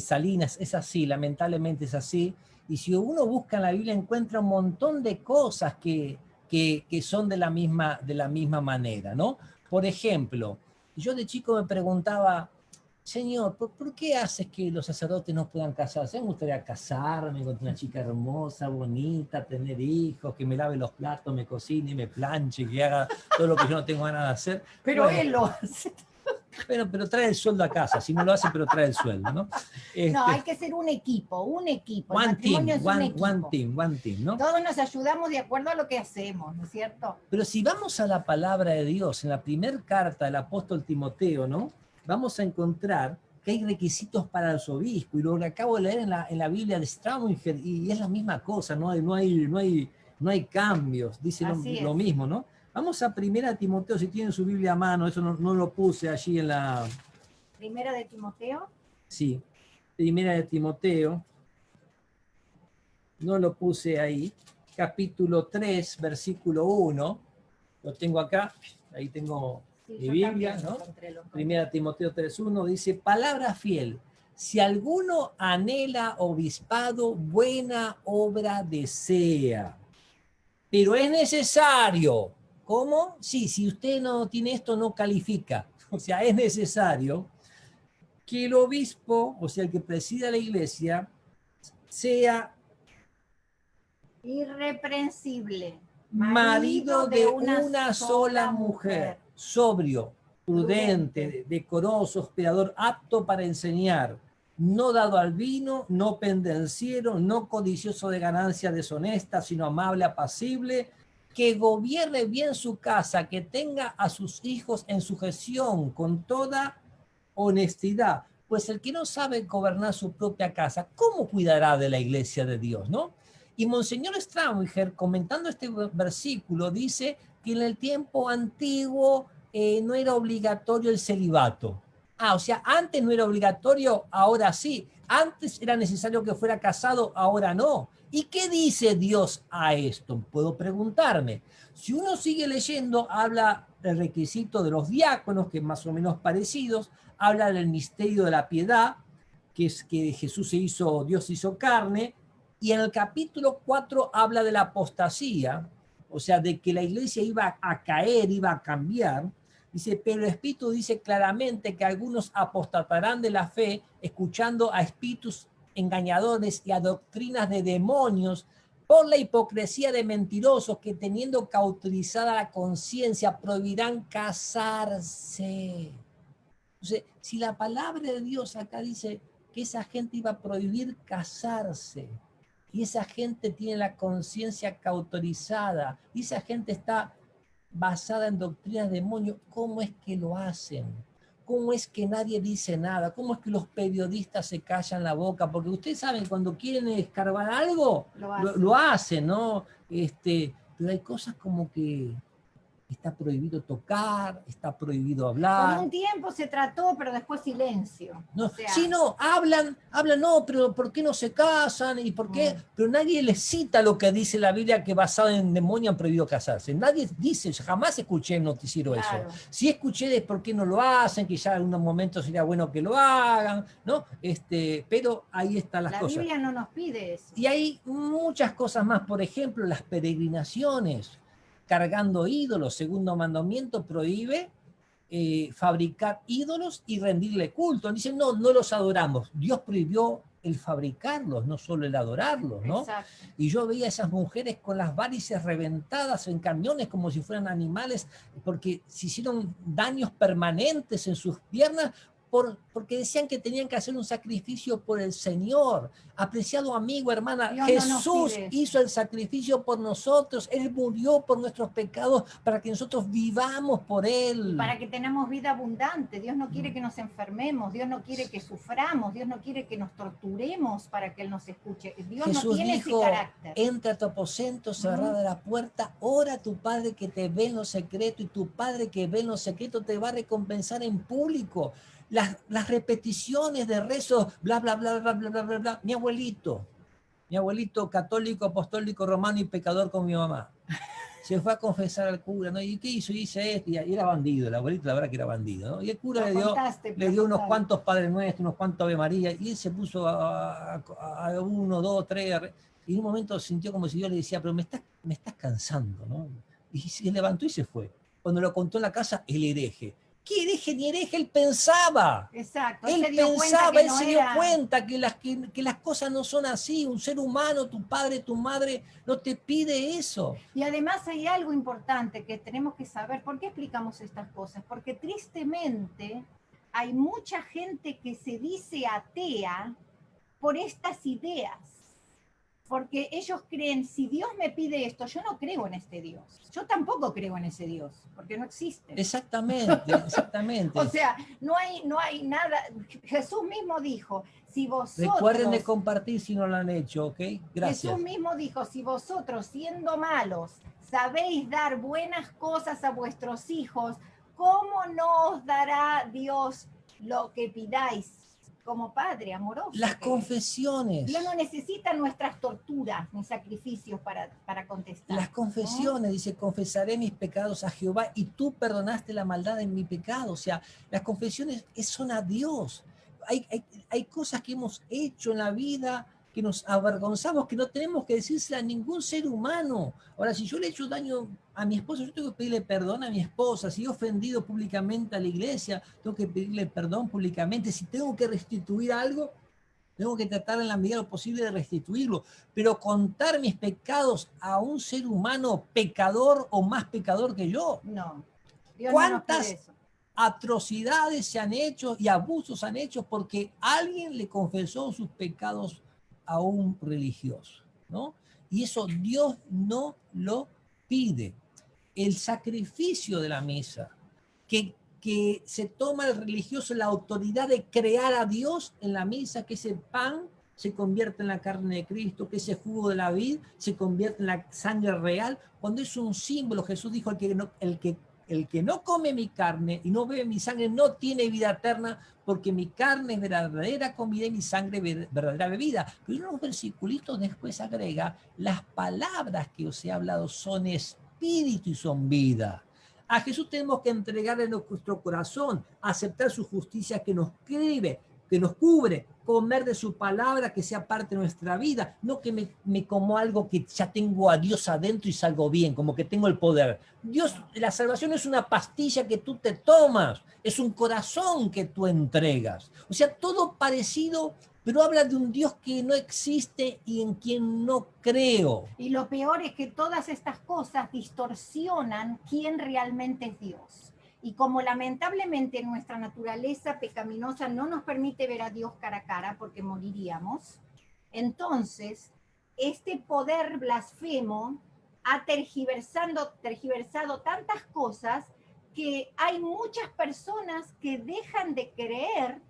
Salinas, es así, lamentablemente es así. Y si uno busca en la Biblia encuentra un montón de cosas que son de la misma manera, ¿no? Por ejemplo, yo de chico me preguntaba, Señor, ¿por qué haces que los sacerdotes no puedan casarse? Me gustaría casarme con una chica hermosa, bonita, tener hijos, que me lave los platos, me cocine, me planche, que haga todo lo que yo no tengo ganas de hacer. Pero bueno, él lo hace. Bueno, pero trae el sueldo a casa. Si no lo hace, pero trae el sueldo, ¿no? No, hay que ser un equipo. One team, one team, ¿no? Todos nos ayudamos de acuerdo a lo que hacemos, ¿no es cierto? Pero si vamos a la palabra de Dios, en la primera carta del apóstol Timoteo, ¿no? Vamos a encontrar que hay requisitos para los obispos, y lo que acabo de leer en la Biblia de Straubinger, y es la misma cosa, no hay cambios, dice lo mismo, ¿no? Vamos a 1 Timoteo, si tienen su Biblia a mano, eso no lo puse allí en la... ¿Primera de Timoteo? Sí, 1 de Timoteo, no lo puse ahí, capítulo 3, versículo 1, lo tengo acá, ahí tengo mi Biblia, ¿no? 1 Timoteo 3:1 dice, palabra fiel, si alguno anhela obispado, buena obra desea, pero es necesario. ¿Cómo? Sí, si usted no tiene esto, no califica. O sea, es necesario que el obispo, o sea, el que presida la iglesia, sea irreprensible, marido de una sola mujer, sobrio, prudente, decoroso, hospedador, apto para enseñar, no dado al vino, no pendenciero, no codicioso de ganancia deshonesta, sino amable, apacible, que gobierne bien su casa, que tenga a sus hijos en sujeción con toda honestidad. Pues el que no sabe gobernar su propia casa, ¿cómo cuidará de la iglesia de Dios, no? Y Monseñor Straubinger, comentando este versículo, dice que en el tiempo antiguo no era obligatorio el celibato. O sea, antes no era obligatorio, ahora sí. Antes era necesario que fuera casado, ahora no. ¿Y qué dice Dios a esto? Puedo preguntarme. Si uno sigue leyendo, habla del requisito de los diáconos, que es más o menos parecidos, habla del misterio de la piedad, que es que Jesús Dios se hizo carne, y en el capítulo 4 habla de la apostasía, o sea, de que la iglesia iba a caer, iba a cambiar. Dice, pero el Espíritu dice claramente que algunos apostatarán de la fe, escuchando a espíritus engañadores y a doctrinas de demonios, por la hipocresía de mentirosos que teniendo cauterizada la conciencia prohibirán casarse. Entonces, si la palabra de Dios acá dice que esa gente iba a prohibir casarse, y esa gente tiene la conciencia cauterizada, y esa gente está basada en doctrinas de demonios, ¿cómo es que lo hacen? ¿Cómo es que nadie dice nada? ¿Cómo es que los periodistas se callan la boca? Porque ustedes saben, cuando quieren escarbar algo, lo hacen, ¿no? Pero hay cosas como que está prohibido tocar, está prohibido hablar. Por un tiempo se trató, pero después silencio. No, o sea, sí, no, hablan, no, pero ¿por qué no se casan? ¿Y por qué? Pero nadie les cita lo que dice la Biblia, que basado en demonio han prohibido casarse. Nadie dice, jamás escuché en noticiero eso. Sí escuché de por qué no lo hacen, que ya en algunos momentos sería bueno que lo hagan, ¿no? Pero ahí están las cosas. La Biblia no nos pide eso. Y hay muchas cosas más, por ejemplo, las peregrinaciones, cargando ídolos. Segundo mandamiento prohíbe fabricar ídolos y rendirle culto. Dicen, no los adoramos. Dios prohibió el fabricarlos, no solo el adorarlos, ¿no? Exacto. Y yo veía a esas mujeres con las varices reventadas en camiones como si fueran animales, porque se hicieron daños permanentes en sus piernas porque decían que tenían que hacer un sacrificio por el Señor. Apreciado amigo, hermana, Dios no nos Jesús pide eso. hizo el sacrificio por nosotros. Él murió por nuestros pecados para que nosotros vivamos por Él. Y para que tengamos vida abundante. Dios no quiere que nos enfermemos, Dios no quiere que suframos, Dios no quiere que nos torturemos para que Él nos escuche. Dios Jesús no tiene dijo, ese carácter. entra a tu aposento, cerrada la puerta, ora a tu Padre que te ve en lo secreto, y tu Padre que ve en lo secreto te va a recompensar en público. Las repeticiones de rezos, bla, bla, bla, bla, bla, bla, bla, bla. Mi abuelito católico, apostólico, romano y pecador con mi mamá, se fue a confesar al cura, ¿no? ¿Y qué hizo? Y dice esto, y era bandido, el abuelito la verdad que era bandido, ¿no? Y el cura le dio unos cuantos Padre Nuestro, unos cuantos Ave María, y él se puso a 1, 2, 3, y en un momento sintió como si Dios le decía, pero me estás cansando, ¿no? Y se levantó y se fue. Cuando lo contó en la casa, el hereje. ¿Qué hereje ni hereje? Él pensaba. Exacto. Él pensaba, él se dio cuenta que las cosas no son así. Un ser humano, tu padre, tu madre, no te pide eso. Y además hay algo importante que tenemos que saber. ¿Por qué explicamos estas cosas? Porque tristemente hay mucha gente que se dice atea por estas ideas. Porque ellos creen, si Dios me pide esto, yo no creo en este Dios. Yo tampoco creo en ese Dios, porque no existe. Exactamente, exactamente. O sea, no hay nada. Jesús mismo dijo, si vosotros... Recuerden de compartir si no lo han hecho, ¿ok? Gracias. Jesús mismo dijo, si vosotros, siendo malos, sabéis dar buenas cosas a vuestros hijos, ¿cómo no os dará Dios lo que pidáis? Como Padre amoroso. Las confesiones. Dios no necesita nuestras torturas ni sacrificios para contestar. Las confesiones, ¿no? Dice, confesaré mis pecados a Jehová y tú perdonaste la maldad en mi pecado. O sea, las confesiones son a Dios. Hay cosas que hemos hecho en la vida que nos avergonzamos, que no tenemos que decírsela a ningún ser humano. Ahora, si yo le he hecho daño a mi esposa, yo tengo que pedirle perdón a mi esposa. Si he ofendido públicamente a la iglesia, tengo que pedirle perdón públicamente. Si tengo que restituir algo, tengo que tratar en la medida de lo posible de restituirlo. Pero contar mis pecados a un ser humano pecador o más pecador que yo. No. Dios ¿Cuántas no nos pide eso? Atrocidades se han hecho y abusos han hecho porque alguien le confesó sus pecados a un religioso, ¿no? Y eso Dios no lo pide. El sacrificio de la misa, que se toma el religioso la autoridad de crear a Dios en la misa, que ese pan se convierte en la carne de Cristo, que ese jugo de la vid se convierte en la sangre real, cuando es un símbolo. Jesús dijo, el que no come mi carne y no bebe mi sangre no tiene vida eterna, porque mi carne es verdadera comida y mi sangre verdadera bebida. Pero unos versiculitos después agrega, las palabras que os he hablado son espíritu y son vida. A Jesús tenemos que entregarle nuestro corazón, aceptar su justicia que nos cubre, comer de su palabra que sea parte de nuestra vida, no que me como algo que ya tengo a Dios adentro y salgo bien, como que tengo el poder. Dios, la salvación es una pastilla que tú te tomas, es un corazón que tú entregas. O sea, todo parecido, pero habla de un Dios que no existe y en quien no creo. Y lo peor es que todas estas cosas distorsionan quién realmente es Dios. Y como lamentablemente nuestra naturaleza pecaminosa no nos permite ver a Dios cara a cara porque moriríamos, entonces este poder blasfemo ha tergiversado tantas cosas que hay muchas personas que dejan de creer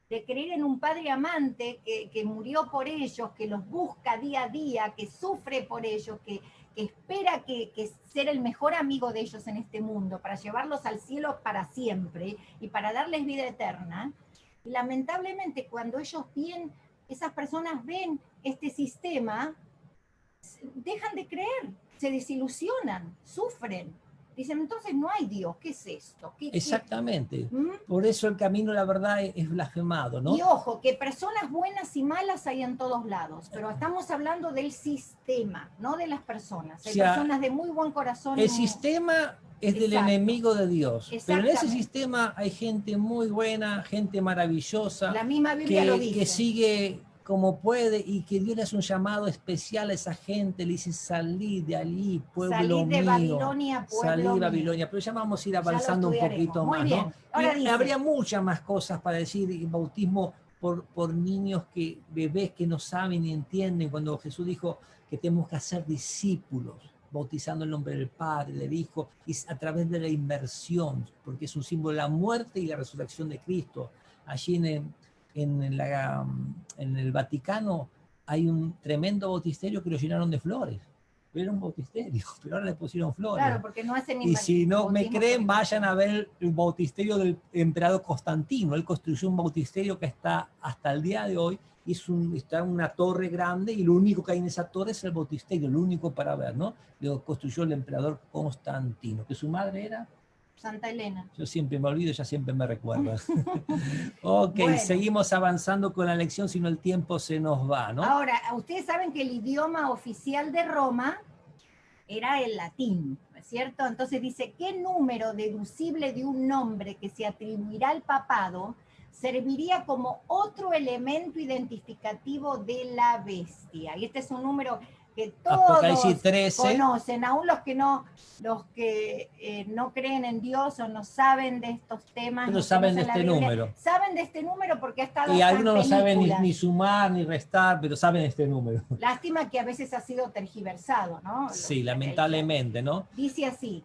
en un padre amante que murió por ellos, que los busca día a día, que sufre por ellos, que espera que ser el mejor amigo de ellos en este mundo, para llevarlos al cielo para siempre y para darles vida eterna. Y lamentablemente cuando esas personas ven este sistema, dejan de creer, se desilusionan, sufren. Dicen, entonces no hay Dios, ¿qué es esto? Exactamente. Por eso el camino, la verdad, es blasfemado, ¿no? Y ojo, que personas buenas y malas hay en todos lados, pero estamos hablando del sistema, no de las personas. Hay personas de muy buen corazón. El sistema es del enemigo de Dios, pero en ese sistema hay gente muy buena, gente maravillosa. La misma Biblia lo dice. Que sigue como puede, y que Dios le hace un llamado especial a esa gente, le dice, salid de allí, pueblo Salid de mío, Babilonia, pueblo salid de mío. Babilonia, pero ya vamos a ir Ya lo avanzando un estudiaremos. poquito Muy más, bien. ¿no? Ahora Y dice, habría muchas más cosas para decir, y bautismo por niños, bebés que no saben ni entienden, cuando Jesús dijo que tenemos que hacer discípulos, bautizando en el nombre del Padre, del Hijo, y a través de la inmersión, porque es un símbolo de la muerte y la resurrección de Cristo. Allí en el Vaticano hay un tremendo bautisterio que lo llenaron de flores. Era un bautisterio, pero ahora le pusieron flores. claro, porque no hacen Y si no me bautismo creen, por vayan inmersión. a ver el bautisterio del emperador Constantino. Él construyó un bautisterio que está hasta el día de hoy. Está en una torre grande y lo único que hay en esa torre es el bautisterio, lo único para ver, ¿no? Lo construyó el emperador Constantino, que su madre era... Santa Elena. Yo siempre me olvido, ella siempre me recuerda. Ok, Bueno. seguimos avanzando con la lección, si no el tiempo se nos va, ¿no? Ahora, ustedes saben que el idioma oficial de Roma era el latín, ¿no es cierto? Entonces dice, ¿qué número deducible de un nombre que se atribuirá al papado serviría como otro elemento identificativo de la bestia? Y este es un número que todos Apocalipsis 13. conocen, aún los que no creen en Dios o no saben de estos temas, Pero no saben de conocen la este Biblia, número. saben de este número porque ha estado Y hasta algunos en no saben películas. ni sumar ni restar, pero saben este número. Lástima que a veces ha sido tergiversado, ¿no? Sí, lamentablemente, ¿no? Dice así,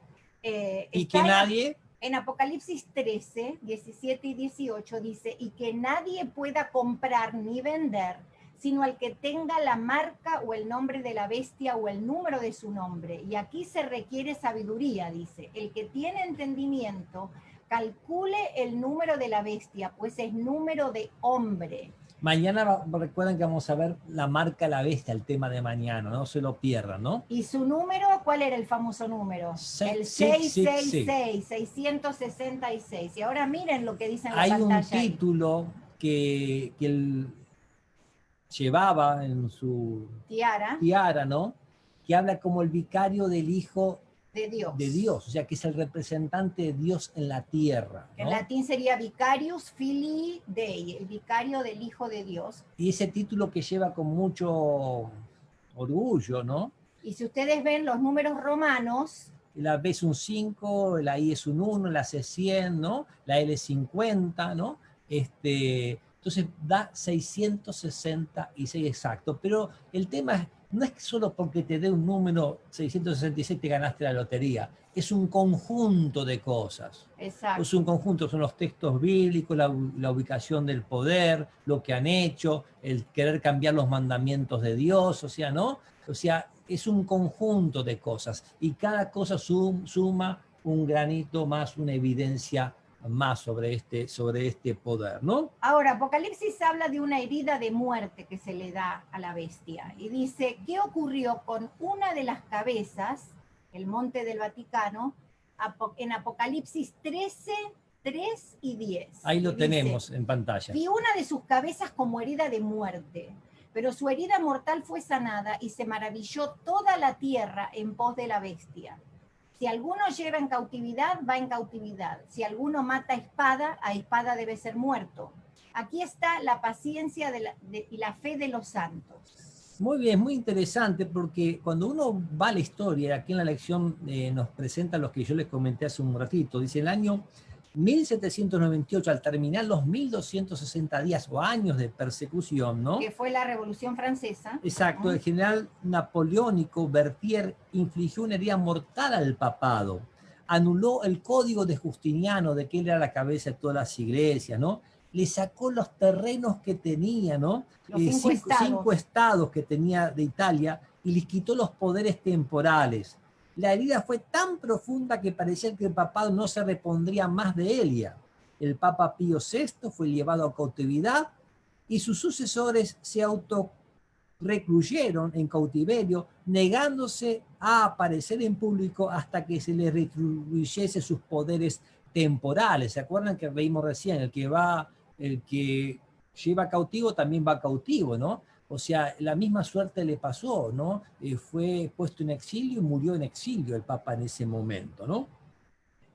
Y que nadie... En Apocalipsis 13, 17 y 18 dice, y que nadie pueda comprar ni vender, sino el que tenga la marca o el nombre de la bestia o el número de su nombre. Y aquí se requiere sabiduría, dice. El que tiene entendimiento, calcule el número de la bestia, pues es número de hombre. Mañana recuerden que vamos a ver la marca la bestia, el tema de mañana, no se lo pierdan, ¿no? ¿Y su número? ¿Cuál era el famoso número? El 666, 666. Y ahora miren lo que dice en la Hay pantalla. un título que él llevaba en su tiara, ¿no? Que habla como el vicario del Hijo de Dios, o sea, que es el representante de Dios en la tierra, ¿no? En latín sería Vicarius Filii Dei, el vicario del Hijo de Dios. Y ese título que lleva con mucho orgullo, ¿no? Y si ustedes ven los números romanos, la B es un 5, la I es un 1, la C es 100, ¿no? La L es 50, ¿no? Entonces da 666 exacto, pero el tema no es solo porque te dé un número 666 te ganaste la lotería, es un conjunto de cosas. Exacto. Es un conjunto, son los textos bíblicos, la ubicación del poder, lo que han hecho, el querer cambiar los mandamientos de Dios, o sea, ¿no? O sea, es un conjunto de cosas y cada cosa suma un granito más, una evidencia más sobre este poder, ¿no? Ahora, Apocalipsis habla de una herida de muerte que se le da a la bestia y dice, ¿qué ocurrió con una de las cabezas, el monte del Vaticano, en Apocalipsis 13, 3 y 10? Ahí lo y tenemos dice, en pantalla. Vi una de sus cabezas como herida de muerte, pero su herida mortal fue sanada y se maravilló toda la tierra en pos de la bestia. Si alguno lleva en cautividad, va en cautividad. Si alguno mata a espada debe ser muerto. Aquí está la paciencia y la fe de los santos. Muy bien, muy interesante porque cuando uno va a la historia, aquí en la lección nos presenta los que yo les comenté hace un ratito, dice el año 1798, al terminar los 1260 días o años de persecución, ¿no? Que fue la Revolución Francesa. Exacto, el general napoleónico Berthier infligió una herida mortal al papado, anuló el código de Justiniano, de que él era la cabeza de todas las iglesias, ¿no? Le sacó los terrenos que tenía, ¿no? Los cinco estados que tenía de Italia y les quitó los poderes temporales. La herida fue tan profunda que parecía que el papado no se repondría más de ella. El Papa Pío VI fue llevado a cautividad y sus sucesores se recluyeron en cautiverio, negándose a aparecer en público hasta que se les retribuyese sus poderes temporales. ¿Se acuerdan que veíamos recién? El que lleva cautivo también va cautivo, ¿no? O sea, la misma suerte le pasó, ¿no? Fue puesto en exilio y murió en exilio el Papa en ese momento, ¿no?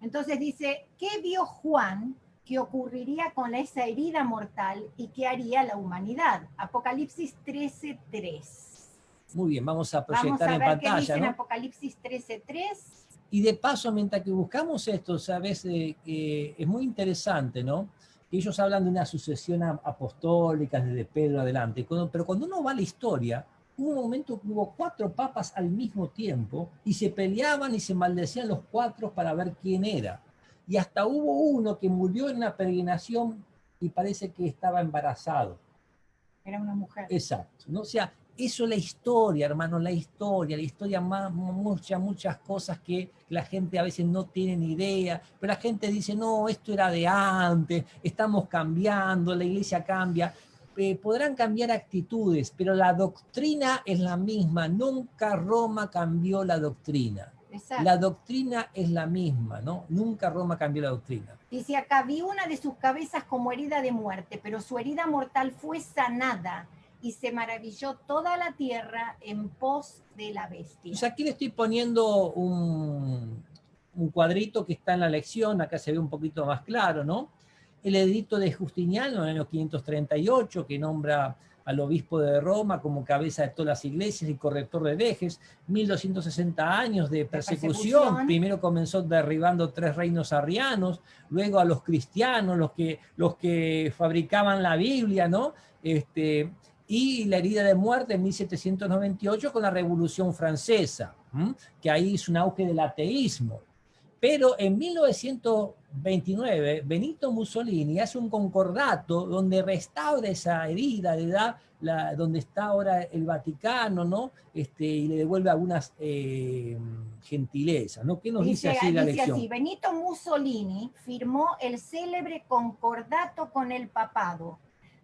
Entonces dice, ¿qué vio Juan qué ocurriría con esa herida mortal y qué haría la humanidad. Apocalipsis 13:3. Muy bien, vamos a Vamos proyectar a en ver qué pantalla, dice en ¿no? Apocalipsis 13:3. Y de paso, mientras que buscamos esto, ¿sabes? Es muy interesante, ¿no? Que ellos hablan de una sucesión apostólica desde Pedro adelante, pero cuando uno va a la historia, hubo un momento que hubo 4 papas al mismo tiempo y se peleaban y se maldecían los 4 para ver quién era. Y hasta hubo uno que murió en una peregrinación y parece que estaba embarazado. Era una mujer. Exacto, ¿no? O sea, eso es la historia, hermano, la historia más, muchas cosas que la gente a veces no tiene ni idea, pero la gente dice, no, esto era de antes, estamos cambiando, la iglesia cambia. Podrán cambiar actitudes, pero la doctrina es la misma, nunca Roma cambió la doctrina. Exacto. La doctrina es la misma, ¿no? Nunca Roma cambió la doctrina. Dice acá, vi una de sus cabezas como herida de muerte, pero su herida mortal fue sanada y se maravilló toda la tierra en pos de la bestia. Pues aquí le estoy poniendo un cuadrito que está en la lección, acá se ve un poquito más claro, ¿no? El edicto de Justiniano en el año 538, que nombra al obispo de Roma como cabeza de todas las iglesias y corrector de herejes, 1260 años de persecución. Primero comenzó derribando 3 reinos arrianos, luego a los cristianos, los que fabricaban la Biblia, ¿no? Y la herida de muerte en 1798 con la Revolución Francesa, que ahí hizo un auge del ateísmo. Pero en 1929, Benito Mussolini hace un concordato donde restaura esa herida, le da donde está ahora el Vaticano, ¿no? Y le devuelve algunas gentilezas, ¿no? ¿Qué nos dice así la lección? Dice así, Benito Mussolini firmó el célebre concordato con el papado,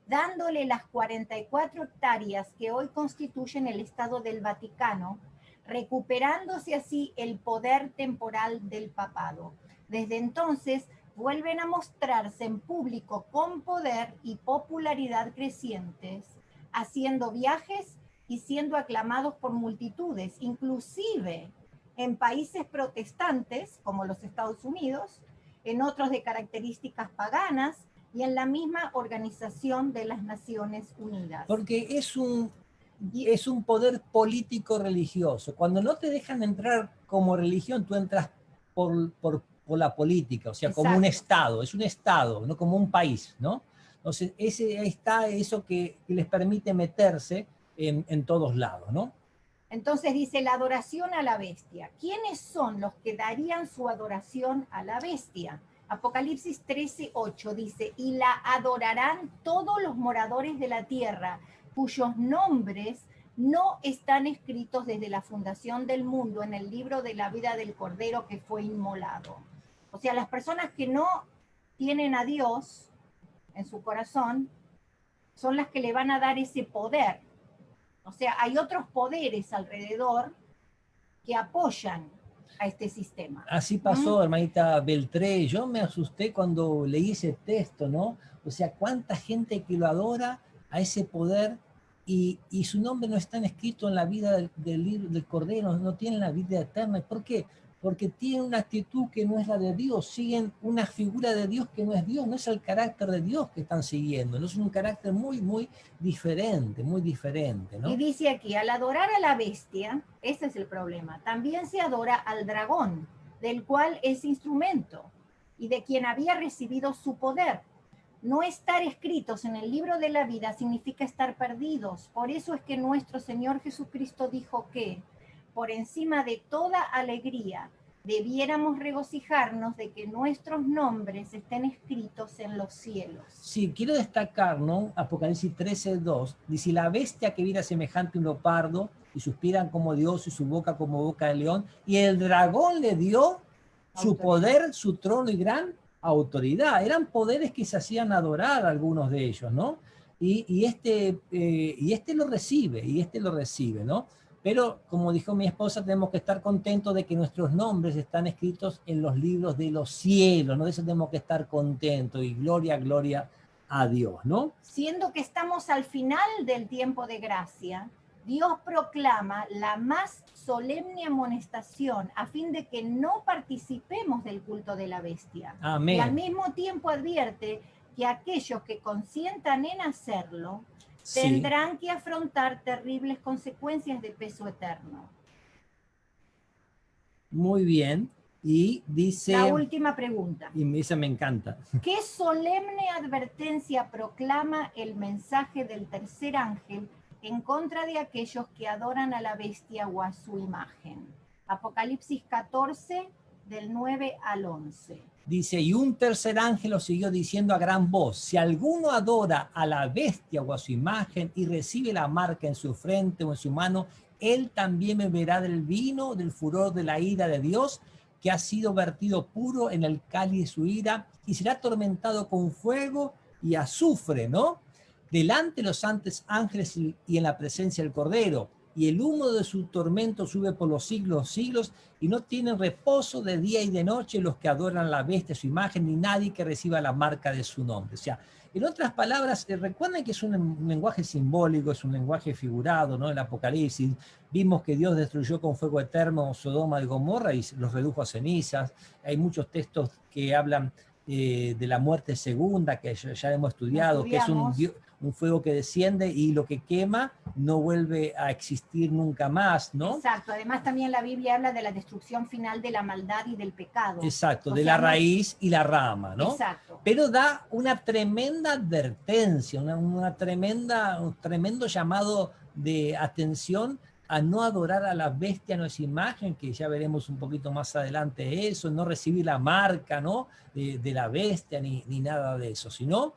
dándole las 44 hectáreas que hoy constituyen el Estado del Vaticano, recuperándose así el poder temporal del papado. Desde entonces vuelven a mostrarse en público con poder y popularidad crecientes, haciendo viajes y siendo aclamados por multitudes, inclusive en países protestantes como los Estados Unidos, en otros de características paganas y en la misma Organización de las Naciones Unidas. Porque es un poder político religioso. Cuando no te dejan entrar como religión, tú entras por la política, o sea, exacto, como un Estado, es un Estado, no como un país, ¿no? Entonces, ahí está eso que les permite meterse en todos lados, ¿no? Entonces dice la adoración a la bestia. ¿Quiénes son los que darían su adoración a la bestia? Apocalipsis 13:8 dice, y la adorarán todos los moradores de la tierra, cuyos nombres no están escritos desde la fundación del mundo en el libro de la vida del Cordero que fue inmolado. O sea, las personas que no tienen a Dios en su corazón son las que le van a dar ese poder. O sea, hay otros poderes alrededor que apoyan a este sistema. Así pasó, hermanita Beltré. Yo me asusté cuando leí ese texto, ¿no? O sea, cuánta gente que lo adora a ese poder y su nombre no está escrito en la vida del Cordero, no tiene la vida eterna. ¿Por qué? Porque tienen una actitud que no es la de Dios, siguen una figura de Dios que no es Dios, no es el carácter de Dios que están siguiendo, no es un carácter muy diferente, ¿no? Y dice aquí, al adorar a la bestia, ese es el problema, también se adora al dragón, del cual es instrumento y de quien había recibido su poder. No estar escritos en el libro de la vida significa estar perdidos. Por eso es que nuestro Señor Jesucristo dijo que, por encima de toda alegría, debiéramos regocijarnos de que nuestros nombres estén escritos en los cielos. Sí, quiero destacar, ¿no? Apocalipsis 13:2, dice, la bestia que viera semejante a un leopardo, y suspiran como Dios, y su boca como boca de león, y el dragón le dio su poder, su trono y gran autoridad. Eran poderes que se hacían adorar algunos de ellos, ¿no? Y este lo recibe, ¿no? Pero, como dijo mi esposa, tenemos que estar contentos de que nuestros nombres están escritos en los libros de los cielos, ¿no? De eso tenemos que estar contentos y gloria a Dios, ¿no? Siendo que estamos al final del tiempo de gracia, Dios proclama la más solemne amonestación a fin de que no participemos del culto de la bestia. Amén. Y al mismo tiempo advierte que aquellos que consientan en hacerlo Sí. tendrán que afrontar terribles consecuencias de peso eterno. Muy bien. Y dice... La última pregunta. Y esa me encanta. ¿Qué solemne advertencia proclama el mensaje del tercer ángel en contra de aquellos que adoran a la bestia o a su imagen? Apocalipsis 14, del 9 al 11. Dice, y un tercer ángel lo siguió diciendo a gran voz, si alguno adora a la bestia o a su imagen y recibe la marca en su frente o en su mano, él también beberá del vino, del furor de la ira de Dios, que ha sido vertido puro en el cáliz de su ira, y será atormentado con fuego y azufre, ¿no? Delante de los santos ángeles y en la presencia del Cordero. Y el humo de su tormento sube por los siglos, y no tienen reposo de día y de noche los que adoran a la bestia, su imagen, ni nadie que reciba la marca de su nombre. O sea, en otras palabras, recuerden que es un lenguaje simbólico, es un lenguaje figurado, ¿no? El Apocalipsis, vimos que Dios destruyó con fuego eterno Sodoma y Gomorra y los redujo a cenizas. Hay muchos textos que hablan de la muerte segunda, que ya hemos estudiado, que es un fuego que desciende y lo que quema no vuelve a existir nunca más, ¿no? Exacto, además también la Biblia habla de la destrucción final de la maldad y del pecado. Exacto, de la raíz y la rama, ¿no? Exacto. Pero da una tremenda advertencia, un tremendo llamado de atención a no adorar a la bestia, no es imagen, que ya veremos un poquito más adelante eso, no recibir la marca, ¿no? de la bestia ni nada de eso, sino,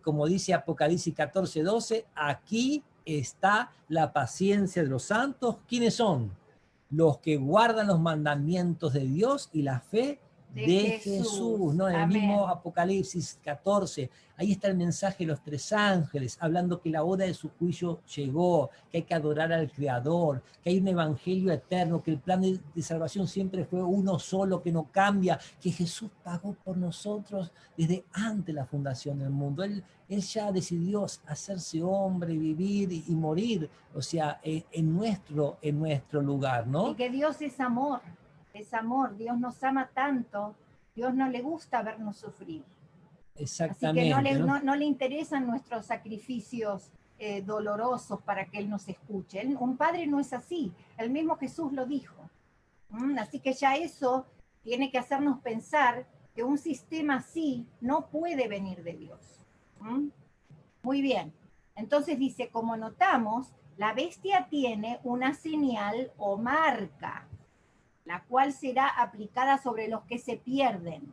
como dice Apocalipsis 14:12, aquí está la paciencia de los santos. ¿Quiénes son? Los que guardan los mandamientos de Dios y la fe de Jesús, ¿no? En el mismo Apocalipsis 14, ahí está el mensaje de los tres ángeles, hablando que la hora de su juicio llegó, que hay que adorar al Creador, que hay un evangelio eterno, que el plan de salvación siempre fue uno solo, que no cambia, que Jesús pagó por nosotros desde antes de la fundación del mundo. Él ya decidió hacerse hombre, vivir y morir, o sea, en nuestro lugar, ¿no? Y que Dios es amor, Dios nos ama tanto, Dios no le gusta vernos sufrir. Exactamente. Así que no le interesan nuestros sacrificios dolorosos para que Él nos escuche. Un padre no es así, el mismo Jesús lo dijo. Así que ya eso tiene que hacernos pensar que un sistema así no puede venir de Dios. Muy bien, entonces dice, como notamos, la bestia tiene una señal o marca, la cual será aplicada sobre los que se pierden.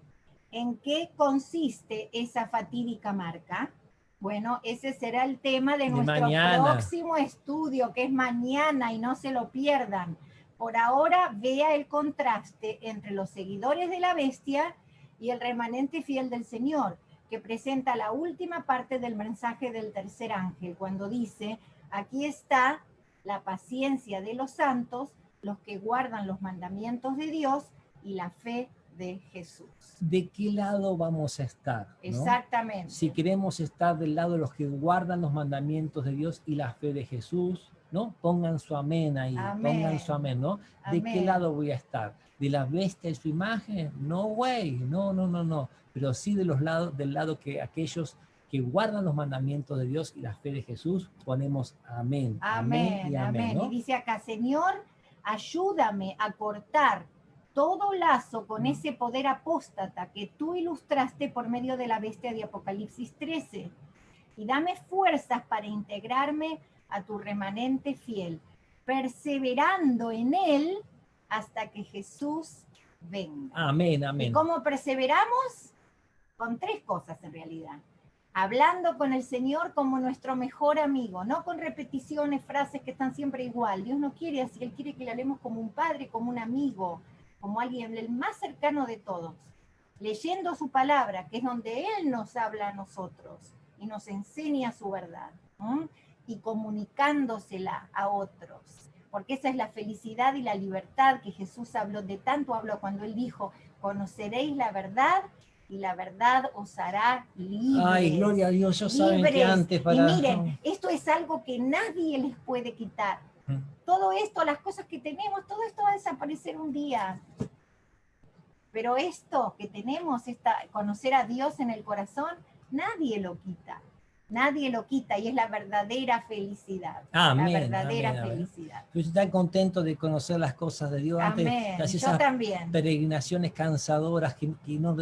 ¿En qué consiste esa fatídica marca? Bueno, ese será el tema de nuestro próximo estudio, que es mañana, y no se lo pierdan. Por ahora, vea el contraste entre los seguidores de la bestia y el remanente fiel del Señor, que presenta la última parte del mensaje del tercer ángel, cuando dice, aquí está la paciencia de los santos, los que guardan los mandamientos de Dios y la fe de Jesús. ¿De qué lado vamos a estar? ¿No? Exactamente. Si queremos estar del lado de los que guardan los mandamientos de Dios y la fe de Jesús, ¿no? Pongan su amén ahí, pongan su amén, ¿no? ¿De qué lado voy a estar? ¿De la bestia y su imagen? No way, no. Pero sí del lado que aquellos que guardan los mandamientos de Dios y la fe de Jesús, ponemos amén. Amén, amén. ¿No? Y dice acá, Señor, ayúdame a cortar todo lazo con ese poder apóstata que tú ilustraste por medio de la bestia de Apocalipsis 13. Y dame fuerzas para integrarme a tu remanente fiel, perseverando en él hasta que Jesús venga. Amén, amén. ¿Y cómo perseveramos? Con tres cosas en realidad. Hablando con el Señor como nuestro mejor amigo, no con repeticiones, frases que están siempre igual. Dios no quiere así, Él quiere que le hablemos como un padre, como un amigo, como alguien, el más cercano de todos. Leyendo su palabra, que es donde Él nos habla a nosotros y nos enseña su verdad. Y comunicándosela a otros. Porque esa es la felicidad y la libertad que Jesús habló, de tanto habló cuando Él dijo, conoceréis la verdad y la verdad os hará libres. Ay, gloria a Dios, yo saben que antes para... Y miren, esto es algo que nadie les puede quitar. Todo esto, las cosas que tenemos, todo esto va a desaparecer un día. Pero esto que tenemos, conocer a Dios en el corazón, nadie lo quita. Nadie lo quita y es la verdadera felicidad. Amén, la verdadera amén, felicidad. Yo estoy tan contento de conocer las cosas de Dios. Amén. Antes, yo también. Peregrinaciones cansadoras que no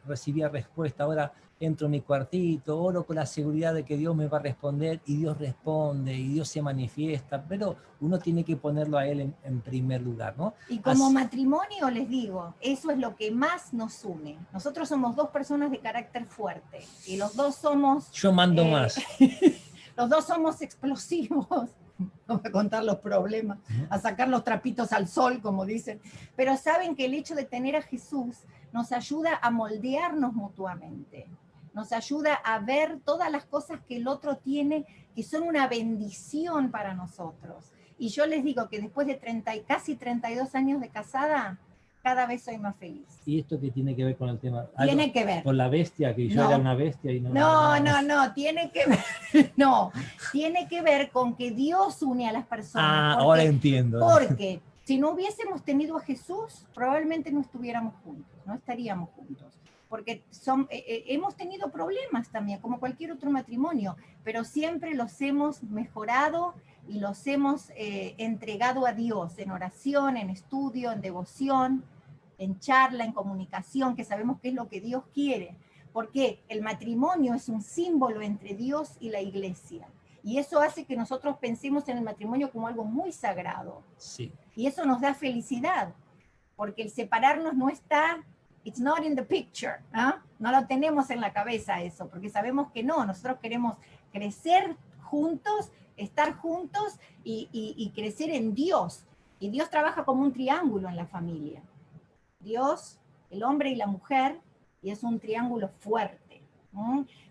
recibía respuesta. Ahora entro en mi cuartito, oro con la seguridad de que Dios me va a responder y Dios responde y Dios se manifiesta, pero uno tiene que ponerlo a Él en primer lugar, ¿no? Y como matrimonio les digo, eso es lo que más nos une. Nosotros somos dos personas de carácter fuerte y los dos somos... Yo mando más. Los dos somos explosivos. Vamos a contar los problemas, a sacar los trapitos al sol, como dicen. Pero saben que el hecho de tener a Jesús nos ayuda a moldearnos mutuamente. Nos ayuda a ver todas las cosas que el otro tiene, que son una bendición para nosotros. Y yo les digo que después de casi 32 años de casada, cada vez soy más feliz. ¿Y esto qué tiene que ver con el tema? Tiene que ver. Con la bestia, que yo era una bestia y no... No, tiene que ver. No, tiene que ver con que Dios une a las personas. Ahora entiendo. Porque si no hubiésemos tenido a Jesús, probablemente no estuviéramos juntos, no estaríamos juntos. Porque hemos tenido problemas también, como cualquier otro matrimonio, pero siempre los hemos mejorado y los hemos entregado a Dios en oración, en estudio, en devoción, en charla, en comunicación, que sabemos qué es lo que Dios quiere. Porque el matrimonio es un símbolo entre Dios y la iglesia. Y eso hace que nosotros pensemos en el matrimonio como algo muy sagrado. Sí. Y eso nos da felicidad, porque el separarnos no está... It's not in the picture, ¿eh? No lo tenemos en la cabeza eso, porque sabemos que no, nosotros queremos crecer juntos, estar juntos y crecer en Dios. Y Dios trabaja como un triángulo en la familia. Dios, el hombre y la mujer, y es un triángulo fuerte.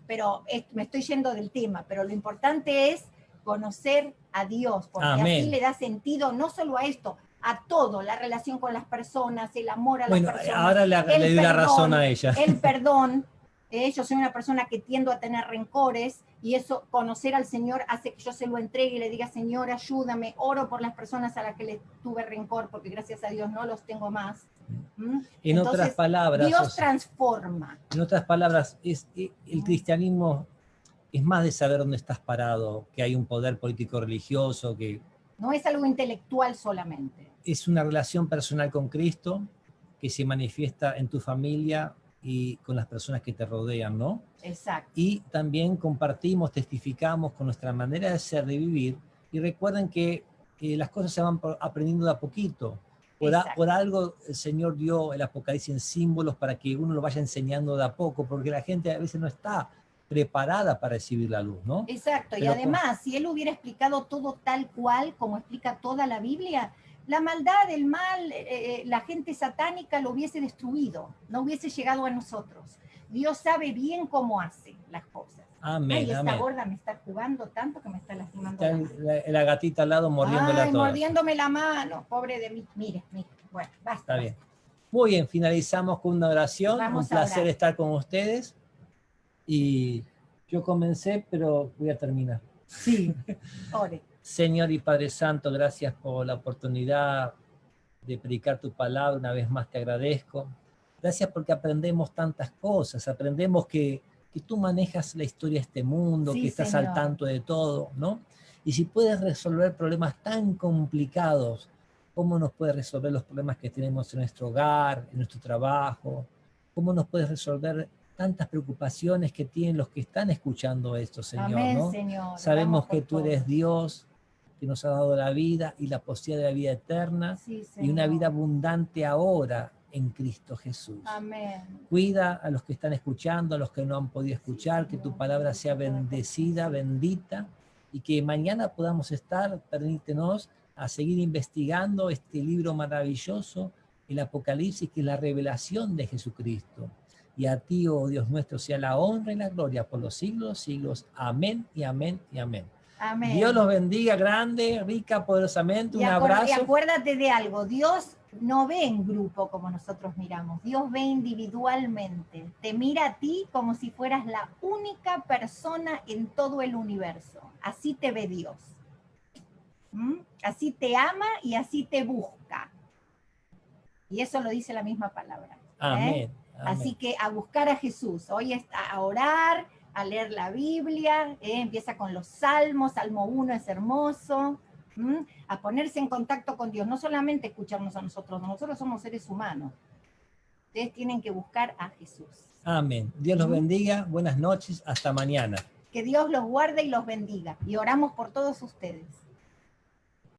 Pero me estoy yendo del tema, pero lo importante es conocer a Dios, porque Amén. así le da sentido no solo a esto, a todo, la relación con las personas, el amor a las personas. Bueno, ahora le doy la razón a ella. El perdón. Yo soy una persona que tiendo a tener rencores y eso, conocer al Señor hace que yo se lo entregue y le diga, Señor, ayúdame, oro por las personas a las que le tuve rencor, porque gracias a Dios no los tengo más. En otras palabras, Dios transforma. En otras palabras, el cristianismo es más de saber dónde estás parado, que hay un poder político religioso, que... No es algo intelectual solamente. Es una relación personal con Cristo que se manifiesta en tu familia y con las personas que te rodean, ¿no? Exacto. Y también compartimos, testificamos con nuestra manera de ser, de vivir, y recuerden que las cosas se van aprendiendo de a poquito. Por algo el Señor dio el Apocalipsis en símbolos para que uno lo vaya enseñando de a poco, porque la gente a veces no está preparada para recibir la luz, ¿no? Exacto, y además, si Él hubiera explicado todo tal cual, como explica toda la Biblia, la maldad, el mal, la gente satánica lo hubiese destruido, no hubiese llegado a nosotros. Dios sabe bien cómo hace las cosas. Amén, Ay, esta amén. gorda me está jugando tanto que me está lastimando está la gatita al lado mordiéndola toda. Mordiéndome la mano, pobre de mí. Mire, bueno, basta. Está bien. Muy bien, finalizamos con una oración. Un placer estar con ustedes. Y yo comencé, pero voy a terminar. Sí, ore. Señor y Padre Santo, gracias por la oportunidad de predicar tu palabra. Una vez más te agradezco. Gracias porque aprendemos tantas cosas. Aprendemos que tú manejas la historia de este mundo, sí, que estás Señor. Al tanto de todo, ¿no? Y si puedes resolver problemas tan complicados, ¿cómo nos puedes resolver los problemas que tenemos en nuestro hogar, en nuestro trabajo? ¿Cómo nos puedes resolver tantas preocupaciones que tienen los que están escuchando esto, Señor? Amén, ¿no? Señor. Sabemos que tú eres Dios, que nos ha dado la vida y la posibilidad de la vida eterna, sí, y una vida abundante ahora en Cristo Jesús. Amén. Cuida a los que están escuchando, a los que no han podido escuchar, sí, que tu palabra sea bendecida, bendita, y que mañana podamos estar, permítenos, a seguir investigando este libro maravilloso, el Apocalipsis, que es la revelación de Jesucristo. Y a ti, oh Dios nuestro, sea la honra y la gloria por los siglos de los siglos. Amén y amén y amén. Amén. Dios los bendiga grande, rica, poderosamente. Un abrazo. Y acuérdate de algo, Dios no ve en grupo como nosotros miramos, Dios ve individualmente, te mira a ti como si fueras la única persona en todo el universo, así te ve Dios. Así te ama y así te busca. Y eso lo dice la misma palabra. Amén. Así que a buscar a Jesús. Hoy está a orar, a leer la Biblia. Empieza con los salmos. Salmo 1 es hermoso. A ponerse en contacto con Dios. No solamente escucharnos a nosotros. Nosotros somos seres humanos. Ustedes tienen que buscar a Jesús. Amén. Dios los bendiga. Buenas noches. Hasta mañana. Que Dios los guarde y los bendiga. Y oramos por todos ustedes.